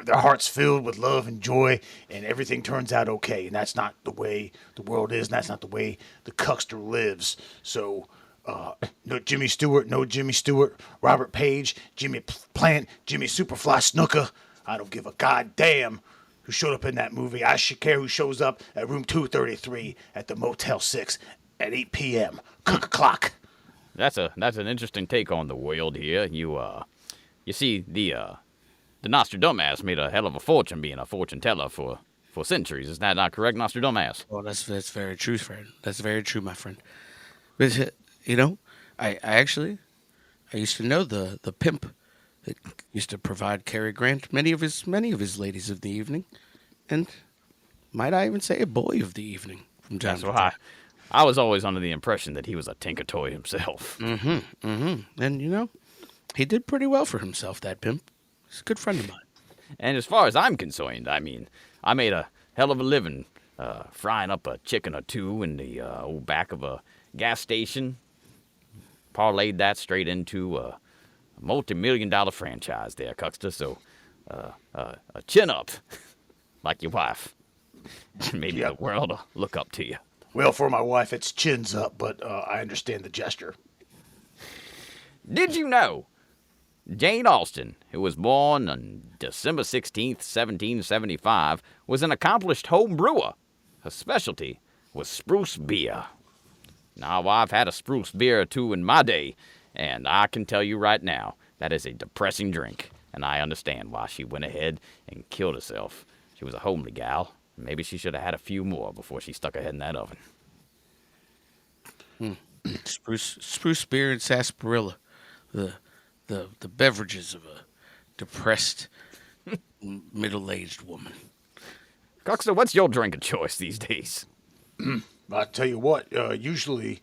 their hearts filled with love and joy, and everything turns out okay. And that's not the way the world is, and that's not the way the Cuxter lives. So, no Jimmy Stewart, Robert Page, Jimmy Plant, Jimmy Superfly Snooker. I don't give a goddamn who showed up in that movie. I should care who shows up at room 233 at the Motel 6 at 8 p.m. Cook o'clock. That's an interesting take on the world here. You see, the Nostradamus made a hell of a fortune being a fortune teller for centuries. Is that not correct, Nostradamus? Well, that's very true, friend. That's very true, my friend. But you know, I used to know the pimp that used to provide Cary Grant many of his ladies of the evening, and might I even say a boy of the evening from time That's to why time. I was always under the impression that he was a tinker toy himself. And you know, he did pretty well for himself. That pimp. He's a good friend of mine. And as far as I'm concerned, I mean, I made a hell of a living frying up a chicken or two in the old back of a gas station. Parlayed that straight into a multi-million-dollar franchise there, Cuxter. So, a chin up, like your wife. Maybe Yep. the world will look up to you. Well, for my wife, it's chins up, but I understand the gesture. Did you know Jane Austen, who was born on December 16th, 1775, was an accomplished home brewer? Her specialty was spruce beer. Now, I've had a spruce beer or two in my day, and I can tell you right now, that is a depressing drink, and I understand why she went ahead and killed herself. She was a homely gal. Maybe she should have had a few more before she stuck her head in that oven. Spruce beer and sarsaparilla, the beverages of a depressed middle-aged woman. Cuxter, what's your drink of choice these days? I tell you what, usually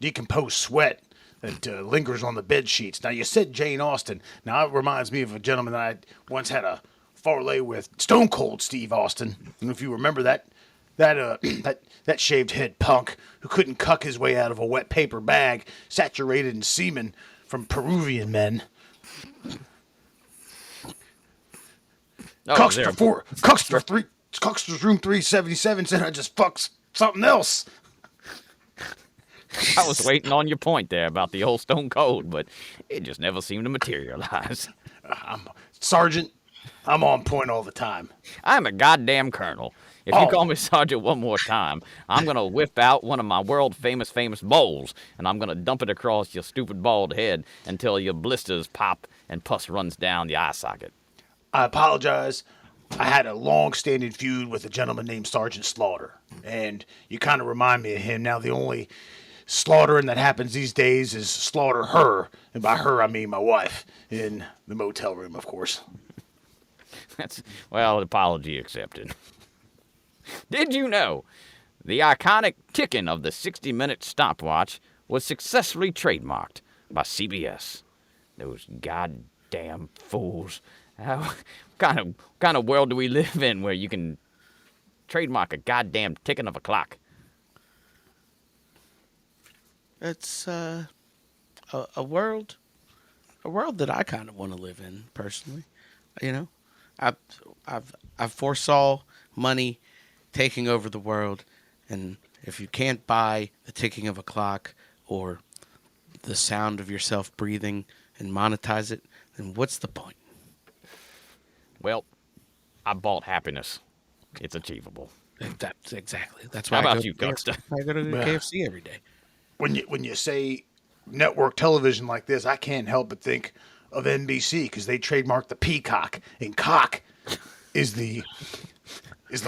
decomposed sweat that lingers on the bed sheets. Now, you said Jane Austen. Now, it reminds me of a gentleman that I once had a parlay with, Stone Cold Steve Austin. I don't know if you remember that shaved head punk who couldn't cuck his way out of a wet paper bag saturated in semen from Peruvian men. Oh, Cuxter's room 377 said I just fucked something else. I was waiting on your point there about the old Stone Cold, but it just never seemed to materialize. Sergeant, I'm on point all the time. I'm a goddamn colonel. If you call me sergeant one more time, I'm gonna whip out one of my world famous bowls, and I'm gonna dump it across your stupid bald head until your blisters pop and pus runs down the eye socket. I apologize. I had a long-standing feud with a gentleman named Sergeant Slaughter, and you kind of remind me of him. Now, the only slaughtering that happens these days is slaughter her, and by her I mean my wife, in the motel room, of course. Well, apology accepted. Did you know the iconic ticking of the 60-minute stopwatch was successfully trademarked by CBS? Those goddamn fools. What kind of world do we live in where you can trademark a goddamn ticking of a clock? It's a world that I kind of want to live in personally. You know, I foresaw money taking over the world, and if you can't buy the ticking of a clock or the sound of yourself breathing and monetize it, then what's the point? Well, I bought happiness. It's achievable. That's exactly. That's How why about you, Gusta? I go to KFC every day. When you say network television like this, I can't help but think of NBC because they trademarked the peacock, and cock is the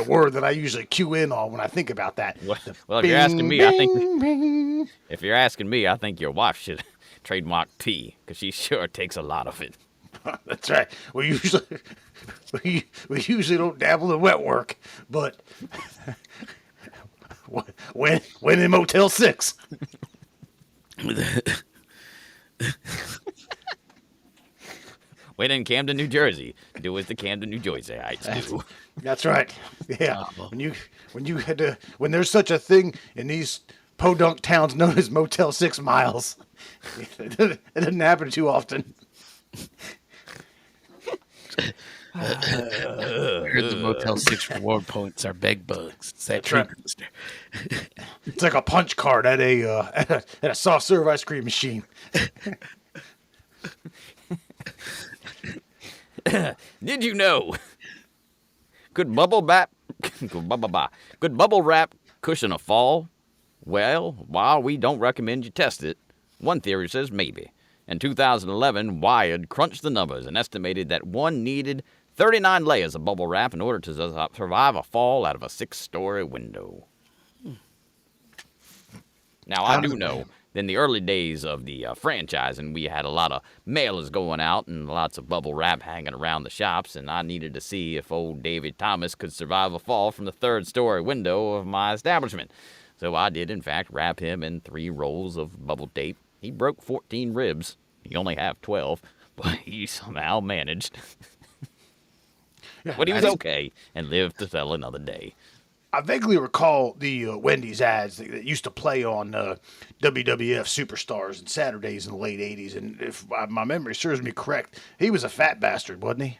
word that I usually cue in on when I think about that. Well, if you're asking me, I think if you're asking me, I think your wife should trademark P because she sure takes a lot of it. That's right. We usually don't dabble in wet work, but when in Motel 6. When in Camden, New Jersey, do as the Camden, New Jersey-ites do. That's right. Yeah. When there's such a thing in these podunk towns known as Motel 6 miles, it doesn't happen too often. I heard the Motel 6 reward points are beg bugs. Is that true, right. mister? It's like a punch card at a soft serve ice cream machine. Did you know? Could bubble wrap cushion a fall? Well, while we don't recommend you test it, one theory says maybe. In 2011, Wired crunched the numbers and estimated that one needed 39 layers of bubble wrap in order to survive a fall out of a 6-story window. Now, I do know in the early days of the franchising, we had a lot of mailers going out and lots of bubble wrap hanging around the shops, and I needed to see if old David Thomas could survive a fall from the 3rd-story window of my establishment. So I did, in fact, wrap him in 3 rolls of bubble tape. He broke 14 ribs. He only have 12, but he somehow managed. But he was okay and lived to tell another day. I vaguely recall the Wendy's ads that used to play on WWF Superstars and Saturdays in the late 80s. And if my memory serves me correct, he was a fat bastard, wasn't he?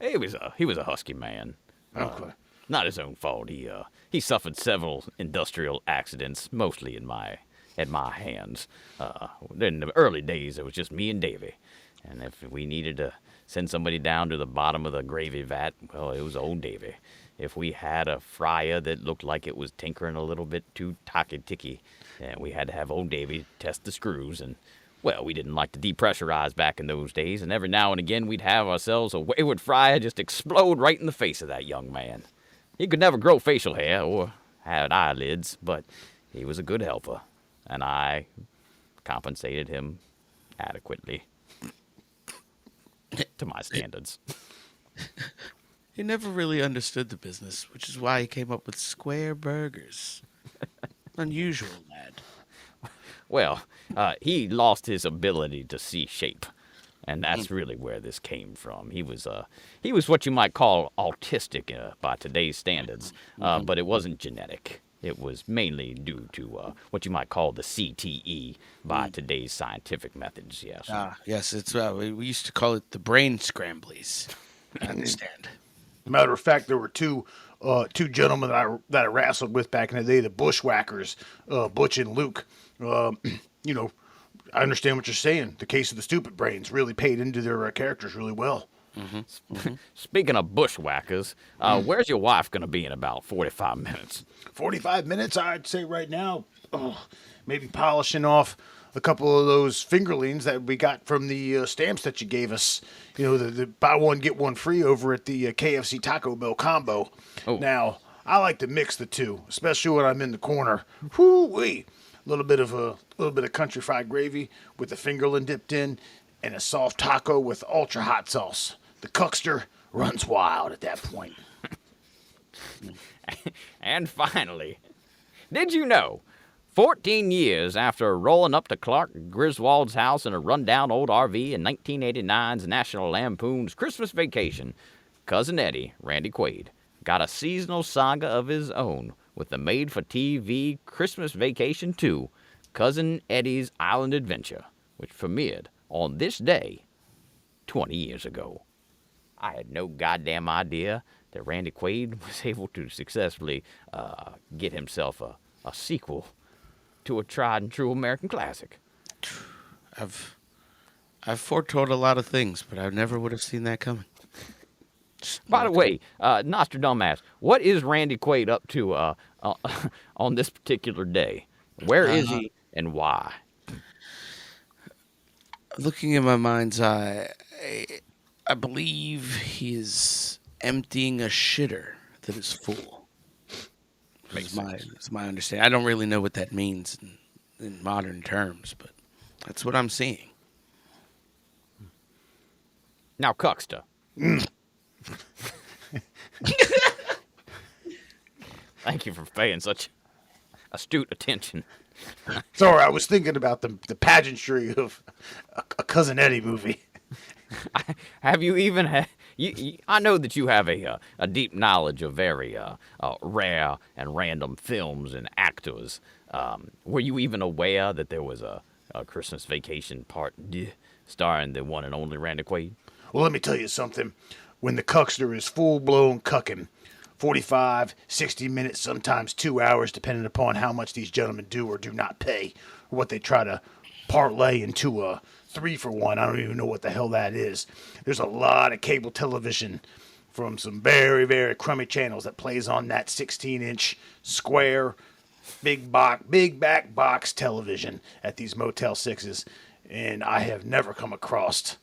He was a husky man. Okay. Not his own fault. He suffered several industrial accidents, mostly at my hands. In the early days, it was just me and Davy. And if we needed to send somebody down to the bottom of the gravy vat, well, it was old Davy. If we had a fryer that looked like it was tinkering a little bit too tacky-ticky, and we had to have old Davy test the screws, and, well, we didn't like to depressurize back in those days, and every now and again we'd have ourselves a wayward fryer just explode right in the face of that young man. He could never grow facial hair or had eyelids, but he was a good helper, and I compensated him adequately to my standards. He never really understood the business, which is why he came up with square burgers. Unusual, lad. Well, he lost his ability to see shape, and that's really where this came from. He was what you might call autistic by today's standards, but it wasn't genetic. It was mainly due to what you might call the CTE by today's scientific methods. Yes. Yes, it's we used to call it the brain scramblies. I understand. Matter of fact, there were two gentlemen that I wrestled with back in the day, the Bushwhackers, Butch and Luke. I understand what you're saying. The case of the stupid brains really paid into their characters really well. Speaking of bushwhackers, where's your wife gonna be in about 45 minutes? 45 minutes, I'd say right now. Oh, maybe polishing off a couple of those fingerlings that we got from the stamps that you gave us. You know, the buy one, get one free over at the KFC Taco Bell combo. Oh. Now, I like to mix the two, especially when I'm in the corner. Whoo-wee. A little bit of country fried gravy with the fingerling dipped in, and a soft taco with ultra hot sauce. The Cuckster runs wild at that point. And finally, did you know 14 years after rolling up to Clark Griswold's house in a rundown old RV in 1989's National Lampoon's Christmas Vacation, Cousin Eddie, Randy Quaid, got a seasonal saga of his own with the made-for-TV Christmas Vacation 2, Cousin Eddie's Island Adventure, which premiered on this day 20 years ago. I had no goddamn idea that Randy Quaid was able to successfully get himself a sequel to a tried and true American classic. I've foretold a lot of things, but I never would have seen that coming. By the way, Nostradamus, what is Randy Quaid up to on this particular day? Where is he and why? Looking in my mind's eye, I believe he is emptying a shitter that is full. It's my understanding. I don't really know what that means in modern terms, but that's what I'm seeing. Now, Cuckster. Thank you for paying such astute attention. Sorry, I was thinking about the pageantry of a Cousin Eddie movie. Have you even had? I know that you have a deep knowledge of very rare and random films and actors. Were you even aware that there was a Christmas Vacation Part D starring the one and only Randy Quaid? Well, let me tell you something. When the Cuckster is full-blown cucking, 45, 60 minutes, sometimes 2 hours, depending upon how much these gentlemen do or do not pay, or what they try to parlay into a 3-for-1. I don't even know what the hell that is. There's a lot of cable television from some very, very crummy channels that plays on that 16-inch square, big back box television at these Motel 6s, and I have never come across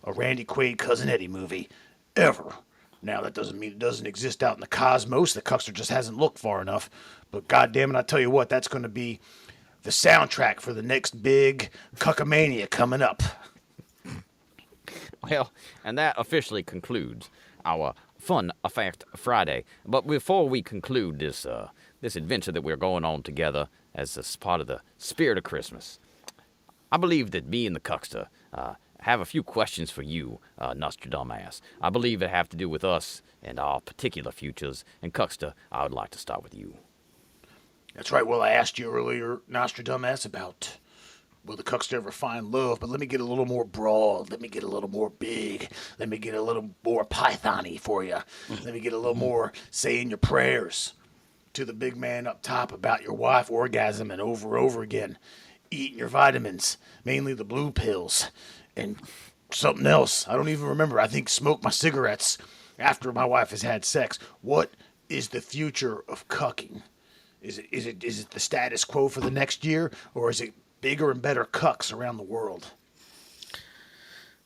a Randy Quaid Cousin Eddie movie ever. Now, that doesn't mean it doesn't exist out in the cosmos. The Cuckster just hasn't looked far enough. But goddamn it, I tell you what, that's going to be the soundtrack for the next big Cuckamania coming up. Well, and that officially concludes our Fun Fact Friday. But before we conclude this adventure that we're going on together as a part of the spirit of Christmas, I believe that me and the Cuckster have a few questions for you, Nostradamus. I believe it have to do with us and our particular futures. And Cuckster, I would like to start with you. That's right. Well, I asked you earlier, Nostradamus, about will the Cuckster ever find love? But let me get a little more broad. Let me get a little more big. Let me get a little more python-y for you. Let me get a little more saying your prayers to the big man up top about your wife orgasming over and over again, eating your vitamins, mainly the blue pills, and something else. I don't even remember. I think smoke my cigarettes after my wife has had sex. What is the future of cucking? Is it the status quo for the next year, or is it bigger and better cucks around the world?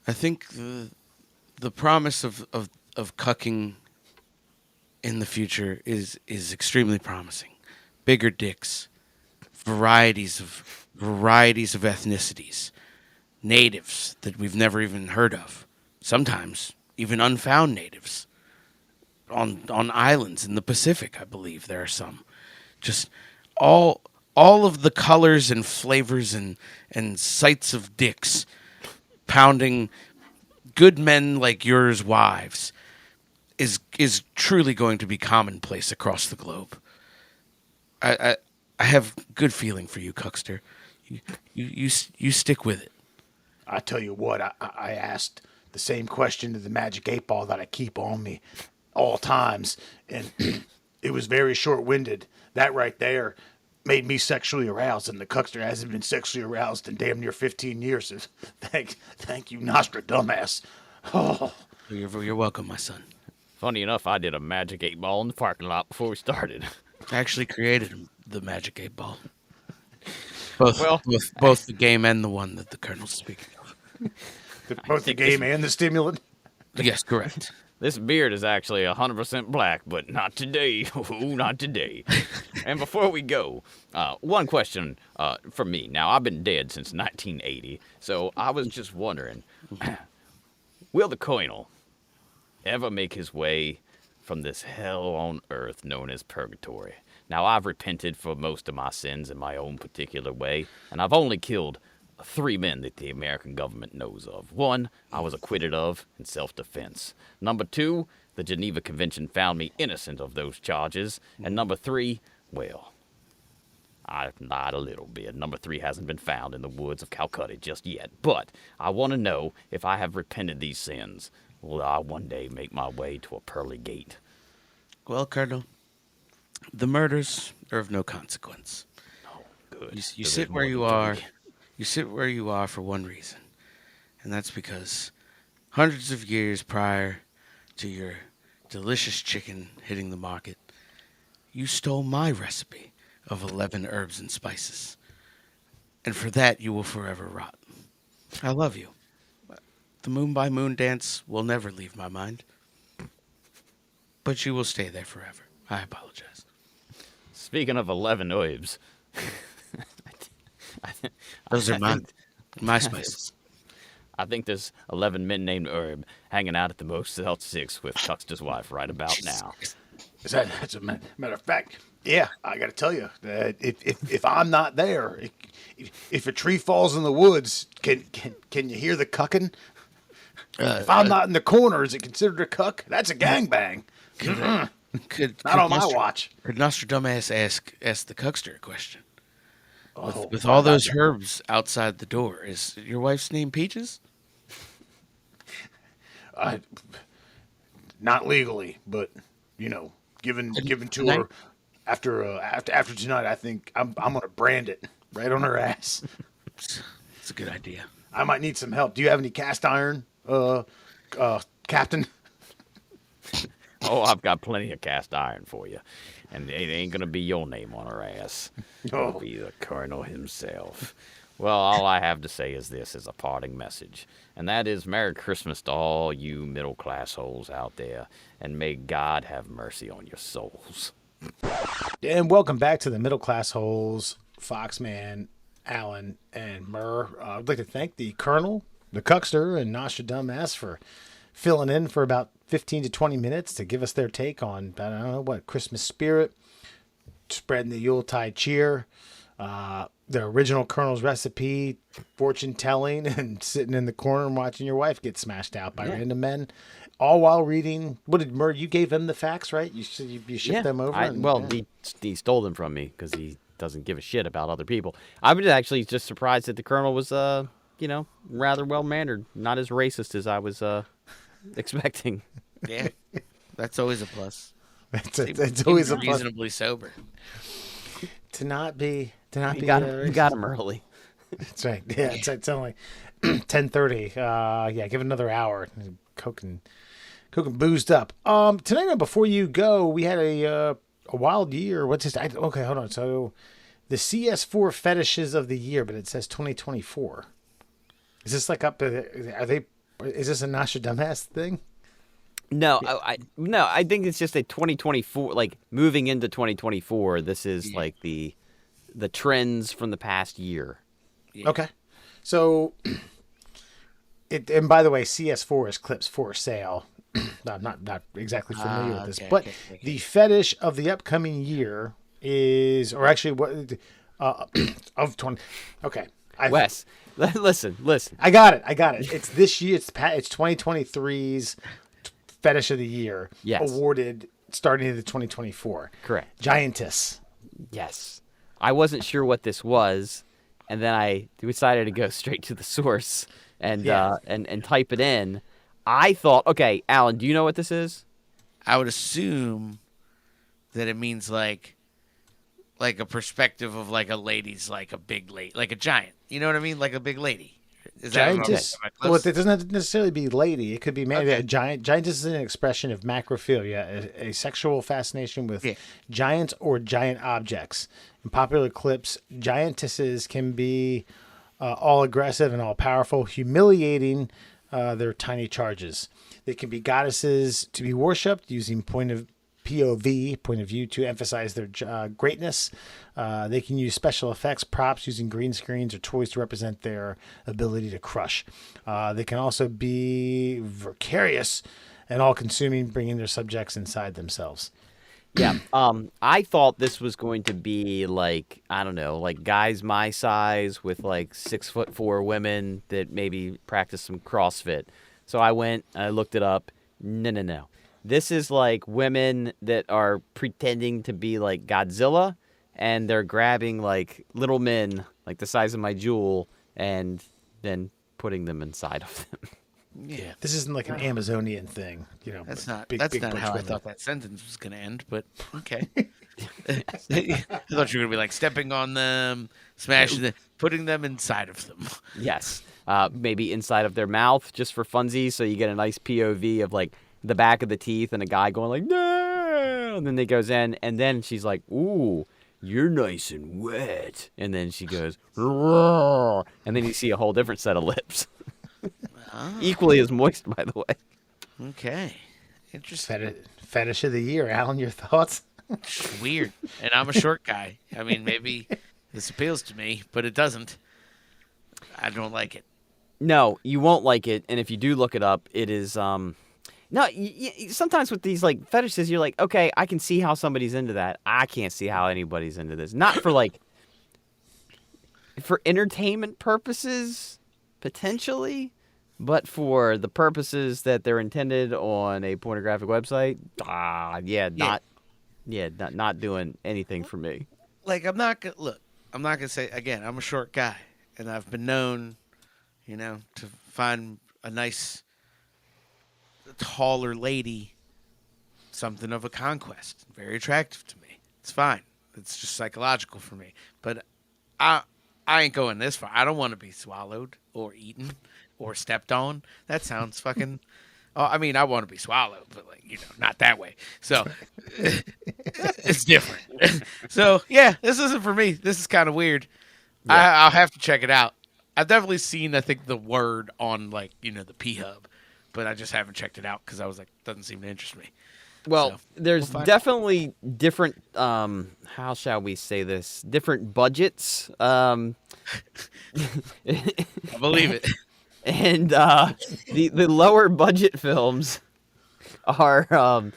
I think the promise of cucking in the future is extremely promising. Bigger dicks, varieties of ethnicities, natives that we've never even heard of, sometimes even unfound natives on islands in the Pacific. I believe there are some. Just all of the colors and flavors and sights of dicks pounding good men like yours wives is truly going to be commonplace across the globe. I have good feeling for you, Cuckster. You stick with it. I tell you what, I asked the same question to the magic 8-ball that I keep on me all times, and it was very short-winded. That right there made me sexually aroused, and the Cuckster hasn't been sexually aroused in damn near 15 years. Thank you, Nostradamus. Oh. You're welcome, my son. Funny enough, I did a magic 8 ball in the parking lot before we started. I actually created the Magic 8 Ball. Both, Well- both the game and the one that the Colonel's speaking of. Both the game and the stimulant. Yes, correct. This beard is actually 100% black, but not today. Ooh, not today. And before we go, one question from me. Now, I've been dead since 1980, so I was just wondering, will the Colonel ever make his way from this hell on earth known as purgatory? Now, I've repented for most of my sins in my own particular way, and I've only killed 3 men that the American government knows of. 1, I was acquitted of in self-defense. Number 2, the Geneva Convention found me innocent of those charges. And number 3, well, I lied a little bit. Number 3 hasn't been found in the woods of Calcutta just yet. But I want to know if I have repented these sins, will I one day make my way to a pearly gate? Well, Colonel, the murders are of no consequence. Good. You sit where you are. You sit where you are for one reason, and that's because hundreds of years prior to your delicious chicken hitting the market, you stole my recipe of 11 herbs and spices, and for that you will forever rot. I love you. The moon by moon dance will never leave my mind, but you will stay there forever. I apologize. Speaking of 11 herbs, Those are my spices. I think there's 11 men named Herb hanging out at the Motel 6 with Cuxter's wife right about now. That's a matter of fact. Yeah, I got to tell you that if I'm not there, if a tree falls in the woods, can you hear the cucking? If I'm not in the corner, is it considered a cuck? That's a gangbang. Not on my watch. Could Nostradamus ask the Cuckster a question? Oh, With all those herbs outside the door, is your wife's name Peaches? Not legally, but given to her after tonight, I think I'm gonna brand it right on her ass. It's a good idea. I might need some help. Do you have any cast iron, Captain? Oh, I've got plenty of cast iron for you. And it ain't going to be your name on her ass. It'll be the Colonel himself. Well, all I have to say is this as a parting message. And that is Merry Christmas to all you middle-class holes out there. And may God have mercy on your souls. And welcome back to the Middle Class Holes, Foxman, Alan, and Murr. I'd like to thank the Colonel, the Cuckster, and Nostradamus for filling in for about 15 to 20 minutes to give us their take on, I don't know what, Christmas spirit, spreading the Yuletide cheer, the original Colonel's recipe, fortune telling, and sitting in the corner and watching your wife get smashed out by random men, all while reading. What did Murr? You gave them the facts, right? You shipped them over. He stole them from me because he doesn't give a shit about other people. I was actually just surprised that the Colonel was, rather well mannered, not as racist as I was expecting. Yeah, that's always a plus. It's always a plus. Reasonably sober. To not be. You got him early. That's right. Yeah, it's only 10:30. Yeah, give it another hour. Cooking boozed up. Tonight, before you go, we had a wild year. What's this? Okay, hold on. So, the CS4 fetishes of the year, but it says 2024. Is this like up? Is this a Nostradamus thing? No, I think it's just a 2024, like moving into 2024. This is like the trends from the past year. Yeah. Okay. So, and by the way, CS4 is clips for sale. I'm not exactly familiar with this, but the fetish of the upcoming year is, or actually what, of 20. Okay. Wes, listen. I got it. It's this year. It's 2023's fetish of the year. Yes. Awarded starting in the 2024. Correct. Giantess. Yes. I wasn't sure what this was, and then I decided to go straight to the source and type it in. I thought, okay, Alan, do you know what this is? I would assume that it means like a perspective of like a lady's like a big lady, like a giant. You know what I mean? Like a big lady. Is that Giantess. am I Well, close? it doesn't have to necessarily be lady. It could be maybe Okay. a giant. Giantess is an expression of macrophilia, a sexual fascination with Yeah. giants or giant objects. In popular clips, giantesses can be all aggressive and all powerful, humiliating their tiny charges. They can be goddesses to be worshipped using point of view, to emphasize their greatness. They can use special effects, props, using green screens or toys to represent their ability to crush. They can also be vicarious and all-consuming, bringing their subjects inside themselves. Yeah. I thought this was going to be like, I don't know, like guys my size with like 6'4" women that maybe practice some CrossFit. So I went, I looked it up. No. This is like women that are pretending to be like Godzilla, and they're grabbing like little men, like the size of my jewel, and then putting them inside of them. Yeah. This isn't like an Amazonian thing, you know. That's not. big That's not butch how I women. thought that sentence was going to end. But okay. I thought you were going to be like stepping on them, smashing them, putting them inside of them. Yes. Maybe inside of their mouth just for funsies, so you get a nice POV of like the back of the teeth and a guy going like, no, and then they goes in, and then she's like, ooh, you're nice and wet, and then she goes, roar, and then you see a whole different set of lips, equally as moist, by the way. Okay. Interesting. Fetish of the year, Alan. Your thoughts? Weird. And I'm a short guy. I mean, maybe this appeals to me, but it doesn't. I don't like it. No, you won't like it, and if you do look it up, it is no. Sometimes with these like fetishes, you're like, okay, I can see how somebody's into that. I can't see how anybody's into this. Not for like for entertainment purposes, potentially, but for the purposes that they're intended on a pornographic website, not doing anything for me. Like, I'm not going to look. I'm not going to say, again, I'm a short guy, and I've been known, to find a nice, taller lady something of a conquest. Very attractive to me. It's fine. It's just psychological for me. But I ain't going this far. I don't want to be swallowed or eaten or stepped on. That sounds fucking. Oh, I mean, I want to be swallowed, but not that way. So it's different. So yeah, this isn't for me. This is kind of weird. Yeah. I'll have to check it out. I've definitely seen, I think, the word on the P Hub, but I just haven't checked it out because I was like, doesn't seem to interest me. Well, So, there's we'll find- definitely different. How shall we say this? Different budgets. I believe it. And the lower budget films are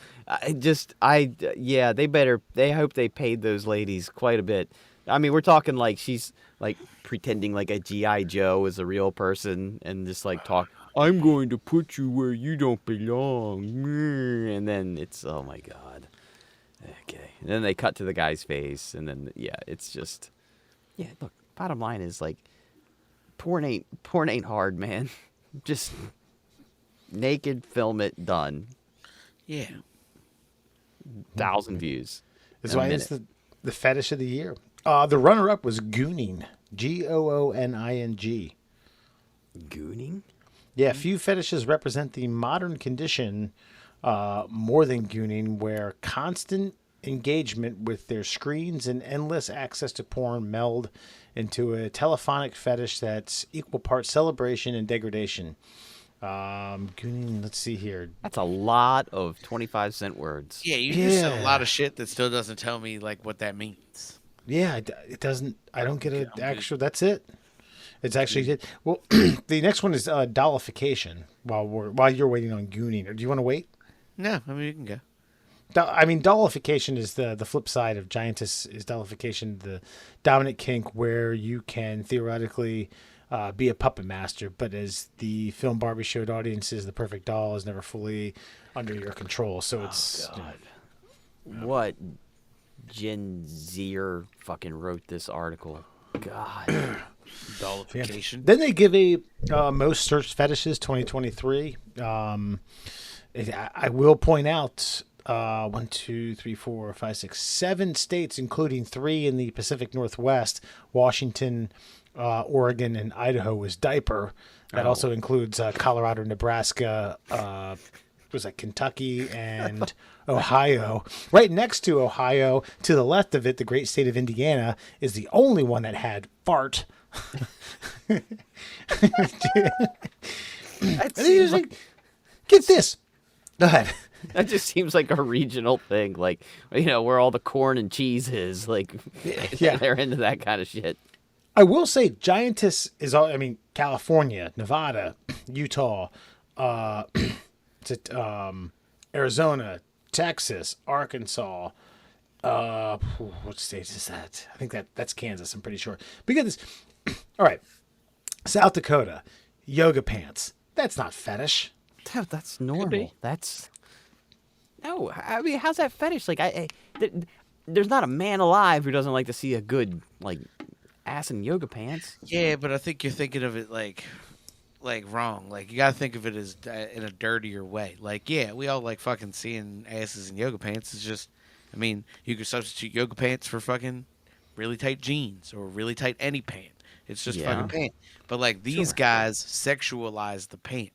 they hope they paid those ladies quite a bit. I mean, we're talking like she's like pretending like a GI Joe is a real person and just like talk, I'm going to put you where you don't belong, and then it's, oh my god, okay, and then they cut to the guy's face, and then it's just, look, bottom line is like, porn ain't hard, man. Just naked, film it, done. Yeah. 1,000 views. That's in a why it's minute. the fetish of the year. The runner-up was gooning, Gooning. Gooning? Yeah, few fetishes represent the modern condition more than gooning, where constant engagement with their screens and endless access to porn meld into a telephonic fetish that's equal parts celebration and degradation. Gooning, let's see here. That's a lot of 25-cent words. Yeah, you just said a Yeah. lot of shit that still doesn't tell me what that means. Yeah, it doesn't. I don't get an I'm good. actual. That's it. It's actually good. Well, the next one is dollification. While you're waiting on gooning, or do you want to wait? No, I mean, you can go. Dollification is the flip side of giantess. Is dollification the dominant kink where you can theoretically be a puppet master, but as the film Barbie showed audiences, the perfect doll is never fully under your control. So it's What Gen Zer fucking wrote this article? God. Dollification. Then they give a most searched fetishes 2023. I will point out 1, 2, 3, 4, 5, 6, 7 states, including 3 in the Pacific Northwest, Washington, Oregon, and Idaho, is diaper. That also includes Colorado, Nebraska, was that Kentucky, and Ohio. Right next to Ohio, to the left of it, the great state of Indiana is the only one that had fart. That seems like, Get this. Go ahead. that just seems like a regional thing, like, where all the corn and cheese is. Like, Yeah. they're into that kind of shit. I will say Giantess is all, I mean, California, Nevada, Utah, Arizona, Texas, Arkansas. What state is that? I think that's Kansas, I'm pretty sure. But get this. All right. South Dakota, yoga pants. That's not fetish. That's normal. That's no. I mean, how's that fetish? Like, there's not a man alive who doesn't like to see a good ass in yoga pants. Yeah, but I think you're thinking of it like wrong. Like you gotta think of it as in a dirtier way. Like yeah, we all like fucking seeing asses in yoga pants. It's just, I mean, you could substitute yoga pants for fucking really tight jeans or really tight any pant. It's just Yeah. fucking pant. But like these guys sexualize the pant.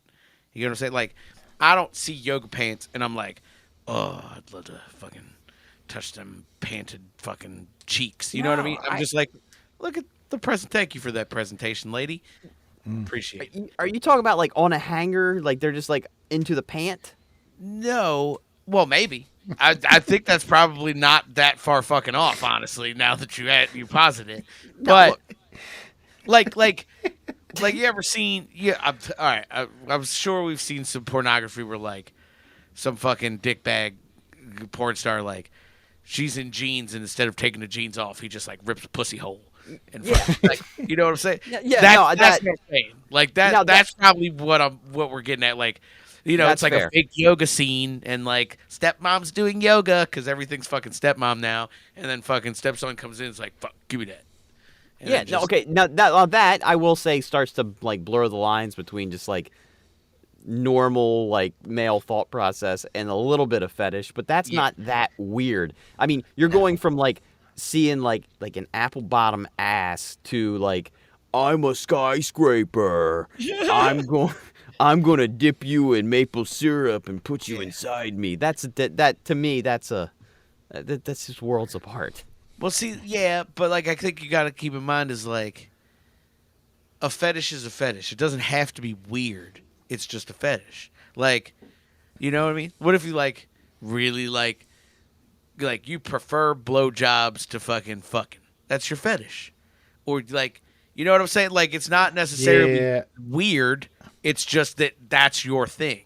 You know what I'm saying? Like I don't see yoga pants and I'm like, oh, I'd love to fucking touch them panted fucking cheeks. You know what I No, mean? I'm just like, look at the present. Thank you for that presentation, lady. Appreciate it. Are you talking about like on a hanger? Like they're just like into the pant? No, well, maybe. I think that's probably not that far fucking off, honestly. Now that you posit it, but like you ever seen? Yeah, all right. I'm sure we've seen some pornography where like some fucking dickbag porn star like she's in jeans and instead of taking the jeans off, he just like rips a pussy hole. And like, you know what I'm saying? Yeah, That's what I'm saying. Like that. No, that's probably what we're getting at. Like, That's it's like fair. a fake yoga scene, and like stepmom's doing yoga because everything's fucking stepmom now, and then fucking stepson comes in, it's like, fuck, give me that. And Yeah. then No. just- Okay. Now that I will say starts to like blur the lines between just like normal like male thought process and a little bit of fetish, but that's not that weird. I mean, you're going from like seeing like an apple bottom ass to like I'm a skyscraper. I'm going to dip you in maple syrup and put you inside me. That's that to me that's just worlds apart. Well, see, yeah, but like I think you got to keep in mind is like a fetish is a fetish. It doesn't have to be weird. It's just a fetish. Like, you know what I mean? What if you like really like you prefer blowjobs to fucking? That's your fetish. Or like, you know what I'm saying? Like it's not necessarily Yeah. weird. It's just that that's your thing.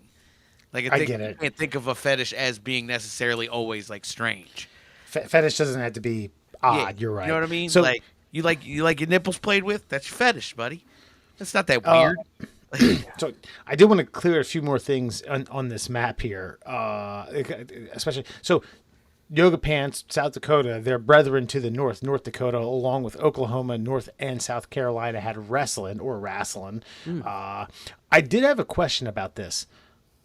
Like I think, get it. You can't think of a fetish as being necessarily always like strange. Fetish doesn't have to be odd. Yeah, You're right. You know what I mean? So like you like your nipples played with. That's your fetish, buddy. That's not that weird. So I did want to clear a few more things on this map here, especially so. Yoga pants, South Dakota, their brethren to the north, North Dakota, along with Oklahoma, North and South Carolina, had wrestling or wrestling. I did have a question about this.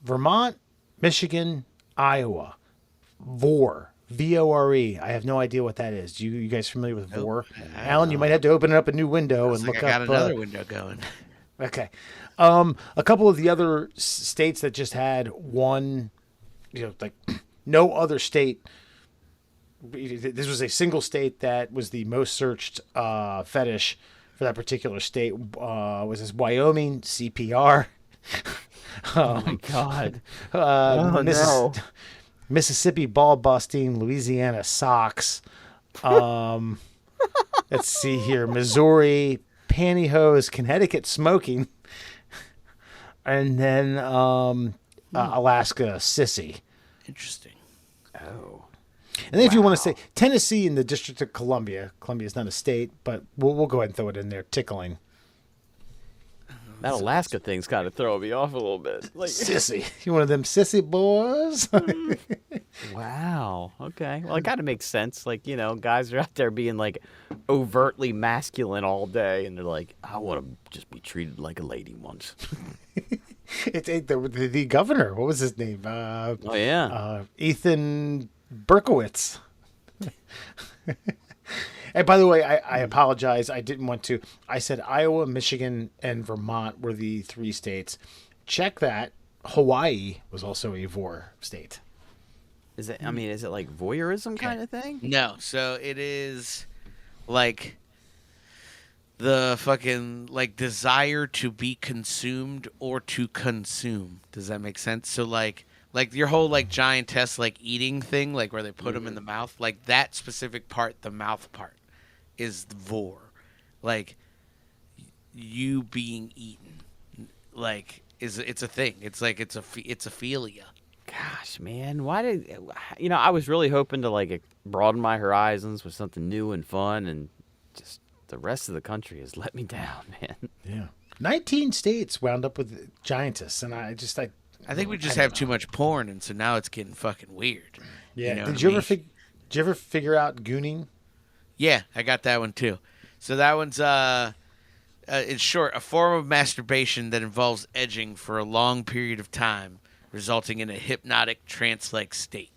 Vermont, Michigan, Iowa, VORE, VORE. I have no idea what that is. You guys familiar with VORE? Alan, you might have to open up a new window and Like look I got up. another window going. Okay. A couple of the other states that just had one, like no other state. This was a single state that was the most searched fetish for that particular state. Was this Wyoming CPR? Oh my god. No. Mississippi ball busting, Louisiana socks. Let's see here. Missouri pantyhose, Connecticut smoking, and then Alaska sissy. Interesting. Oh. And then if you want to say Tennessee in the District of Columbia, Columbia is not a state, but we'll go ahead and throw it in there. Tickling. That Alaska thing's kind of throwing me off a little bit. Like, Sissy. You one of them sissy boys? wow. Okay. Well, it kind of makes sense. Like, guys are out there being like overtly masculine all day, and they're like, I want to just be treated like a lady once. the governor. What was his name? Oh yeah. Ethan Berkowitz. And by the way, I apologize. I didn't want to. I said Iowa, Michigan, and Vermont were the 3 states. Check that. Hawaii was also a VOR state. Is it? I mean, is it like voyeurism kind of thing? No, so it is like the fucking like desire to be consumed or to consume. Does that make sense? So like your whole like giantess like eating thing, like where they put them in the mouth, like that specific part, the mouth part, is the vor. Like you being eaten, like it's a thing. It's like it's a philia. Gosh, man, why did I was really hoping to like broaden my horizons with something new and fun, and just the rest of the country has let me down, man. Yeah. 19 states wound up with giantess, and I think we just have too much porn, and so now it's getting fucking weird. Yeah. You know Did what you I ever mean? did you ever figure out gooning? Yeah, I got that one too. So that one's in short, a form of masturbation that involves edging for a long period of time, resulting in a hypnotic trance-like state.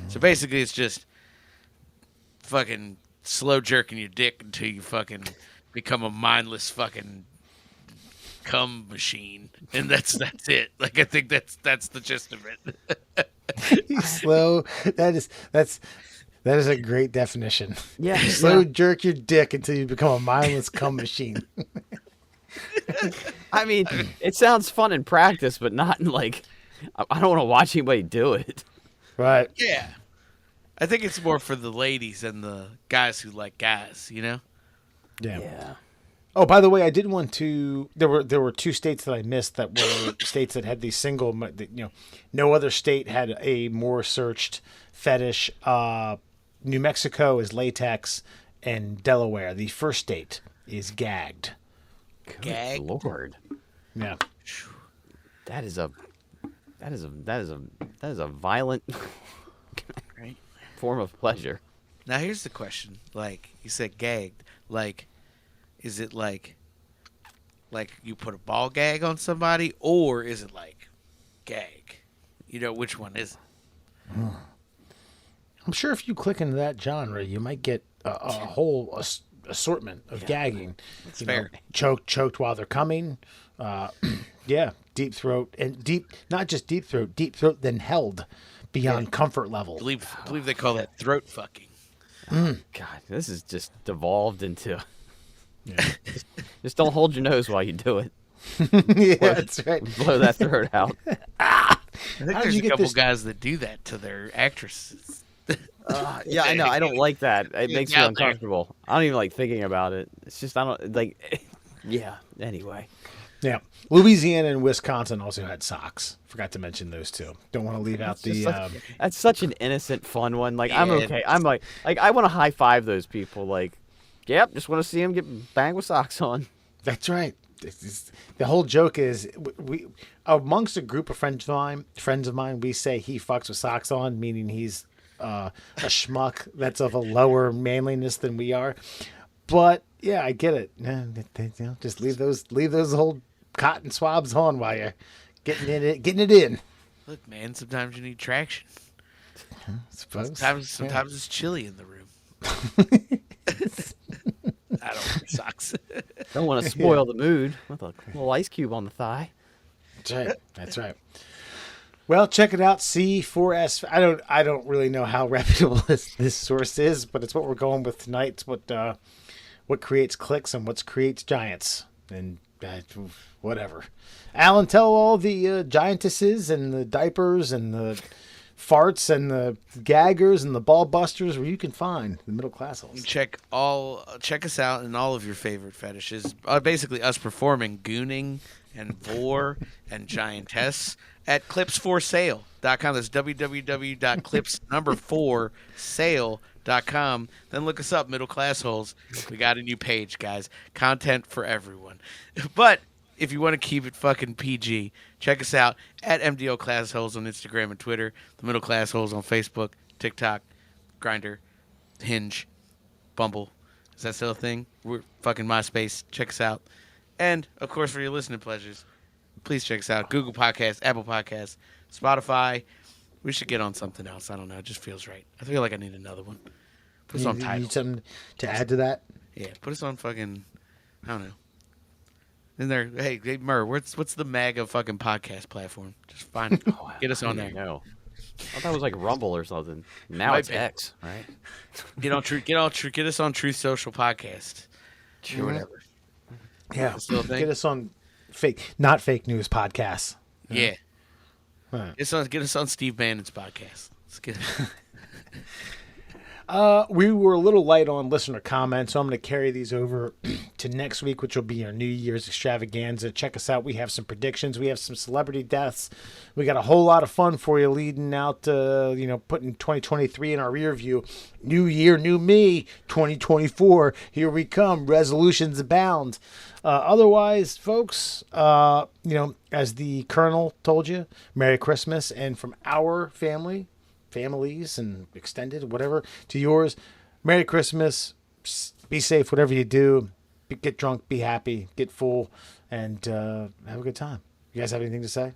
So basically, it's just fucking slow jerking your dick until you fucking become a mindless fucking cum machine, and that's it. Like I think that's the gist of it. Slow. That is a great definition. Yeah, Slow jerk your dick until you become a mindless cum machine. I mean, it sounds fun in practice, but not in like. I don't want to watch anybody do it. Right. Yeah, I think it's more for the ladies and the guys who like guys. You know. Yeah. Oh, by the way, I did want to. There were 2 states that I missed that were states that had these single. No other state had a more searched fetish. New Mexico is latex, and Delaware, the first state, is gagged. Good Gag? Lord, Yeah. that is a violent Right. form of pleasure. Now here's the question: like you said, gagged. Like, is it like you put a ball gag on somebody, or is it like gag? You know, which one is it? I'm sure if you click into that genre, you might get a whole assortment of gagging. That's fair. Choked while they're coming. Yeah, deep throat and not just deep throat then held beyond comfort level. I believe they call that throat fucking. God, this is just devolved into. Just don't hold your nose while you do it. Yeah, that's right. Blow that throat out. I think How did there's you a get couple this- guys that do that to their actresses. Yeah, I know. I don't like that. It makes me out there. uncomfortable. I don't even like thinking about it. It's just I don't like. Yeah. Anyway. Yeah, Louisiana and Wisconsin also had socks. Forgot to mention those 2. Don't want to leave out the. That's such an innocent, fun one. Like I'm Yeah, okay. I'm like I want to high five those people. Like, yep, just want to see them get banged with socks on. That's right. The whole joke is we amongst a group of friends of mine, we say he fucks with socks on, meaning he's a schmuck that's of a lower manliness than we are. But yeah, I get it. Just leave those old cotton swabs on while you're getting it in. Look, man, sometimes you need traction. I suppose. Sometimes it's chilly in the room. I don't wear socks. Don't want to spoil the mood with a little ice cube on the thigh. That's right. That's right. Well, check it out. C4S. I don't really know how reputable this source is, but it's what we're going with tonight. It's what creates clicks and what creates giants, and whatever. Alan, tell all the giantesses and the diapers and the farts and the gaggers and the ball busters where you can find the middle class holes. Check us out in all of your favorite fetishes. Basically, us performing gooning and vor and giantess at clipsforsale.com. That's www.clips4sale.com. Then look us up, Middle Class Holes. We got a new page, guys. Content for everyone. But if you want to keep it fucking PG, check us out at MDO Class Holes on Instagram and Twitter, the Middle Class Holes on Facebook, TikTok, Grindr, Hinge, Bumble. Is that still a thing? We're fucking MySpace. Check us out. And, of course, for your listening pleasures, Please check us out. Google Podcasts, Apple Podcasts, Spotify. We should get on something else. I don't know. It just feels right. I feel like I need another one. Put us on You Tidal. need something to add to that? Yeah, put us on fucking. I don't know. In there, hey Murr, what's the MAGA fucking podcast platform? Just find it. Get us on there. No. I thought it was like Rumble or something. Now Might it's be. X, right? Get us on Truth Social Podcast. Or whatever. Yeah. That's still a thing? Get us on not fake news podcasts. Yeah. Right. Get us on Steve Bannon's podcast. Let's get We were a little light on listener comments, so I'm going to carry these over to next week, which will be our New Year's extravaganza. Check us out. We have some predictions. We have some celebrity deaths. We got a whole lot of fun for you leading out to, putting 2023 in our rear view. New year, new me, 2024. Here we come. Resolutions abound. Otherwise, folks, as the Colonel told you, Merry Christmas. And from our families and extended, whatever, to yours, Merry Christmas. Be safe, whatever you do. Get drunk, be happy, get full, and have a good time. You guys have anything to say?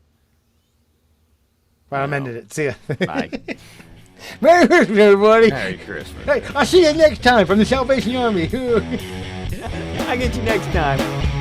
Well, I'm ending it. See ya. Bye. Merry Christmas, everybody. Merry Christmas. Hey, I'll see you next time from the Salvation Army. I'll get you next time.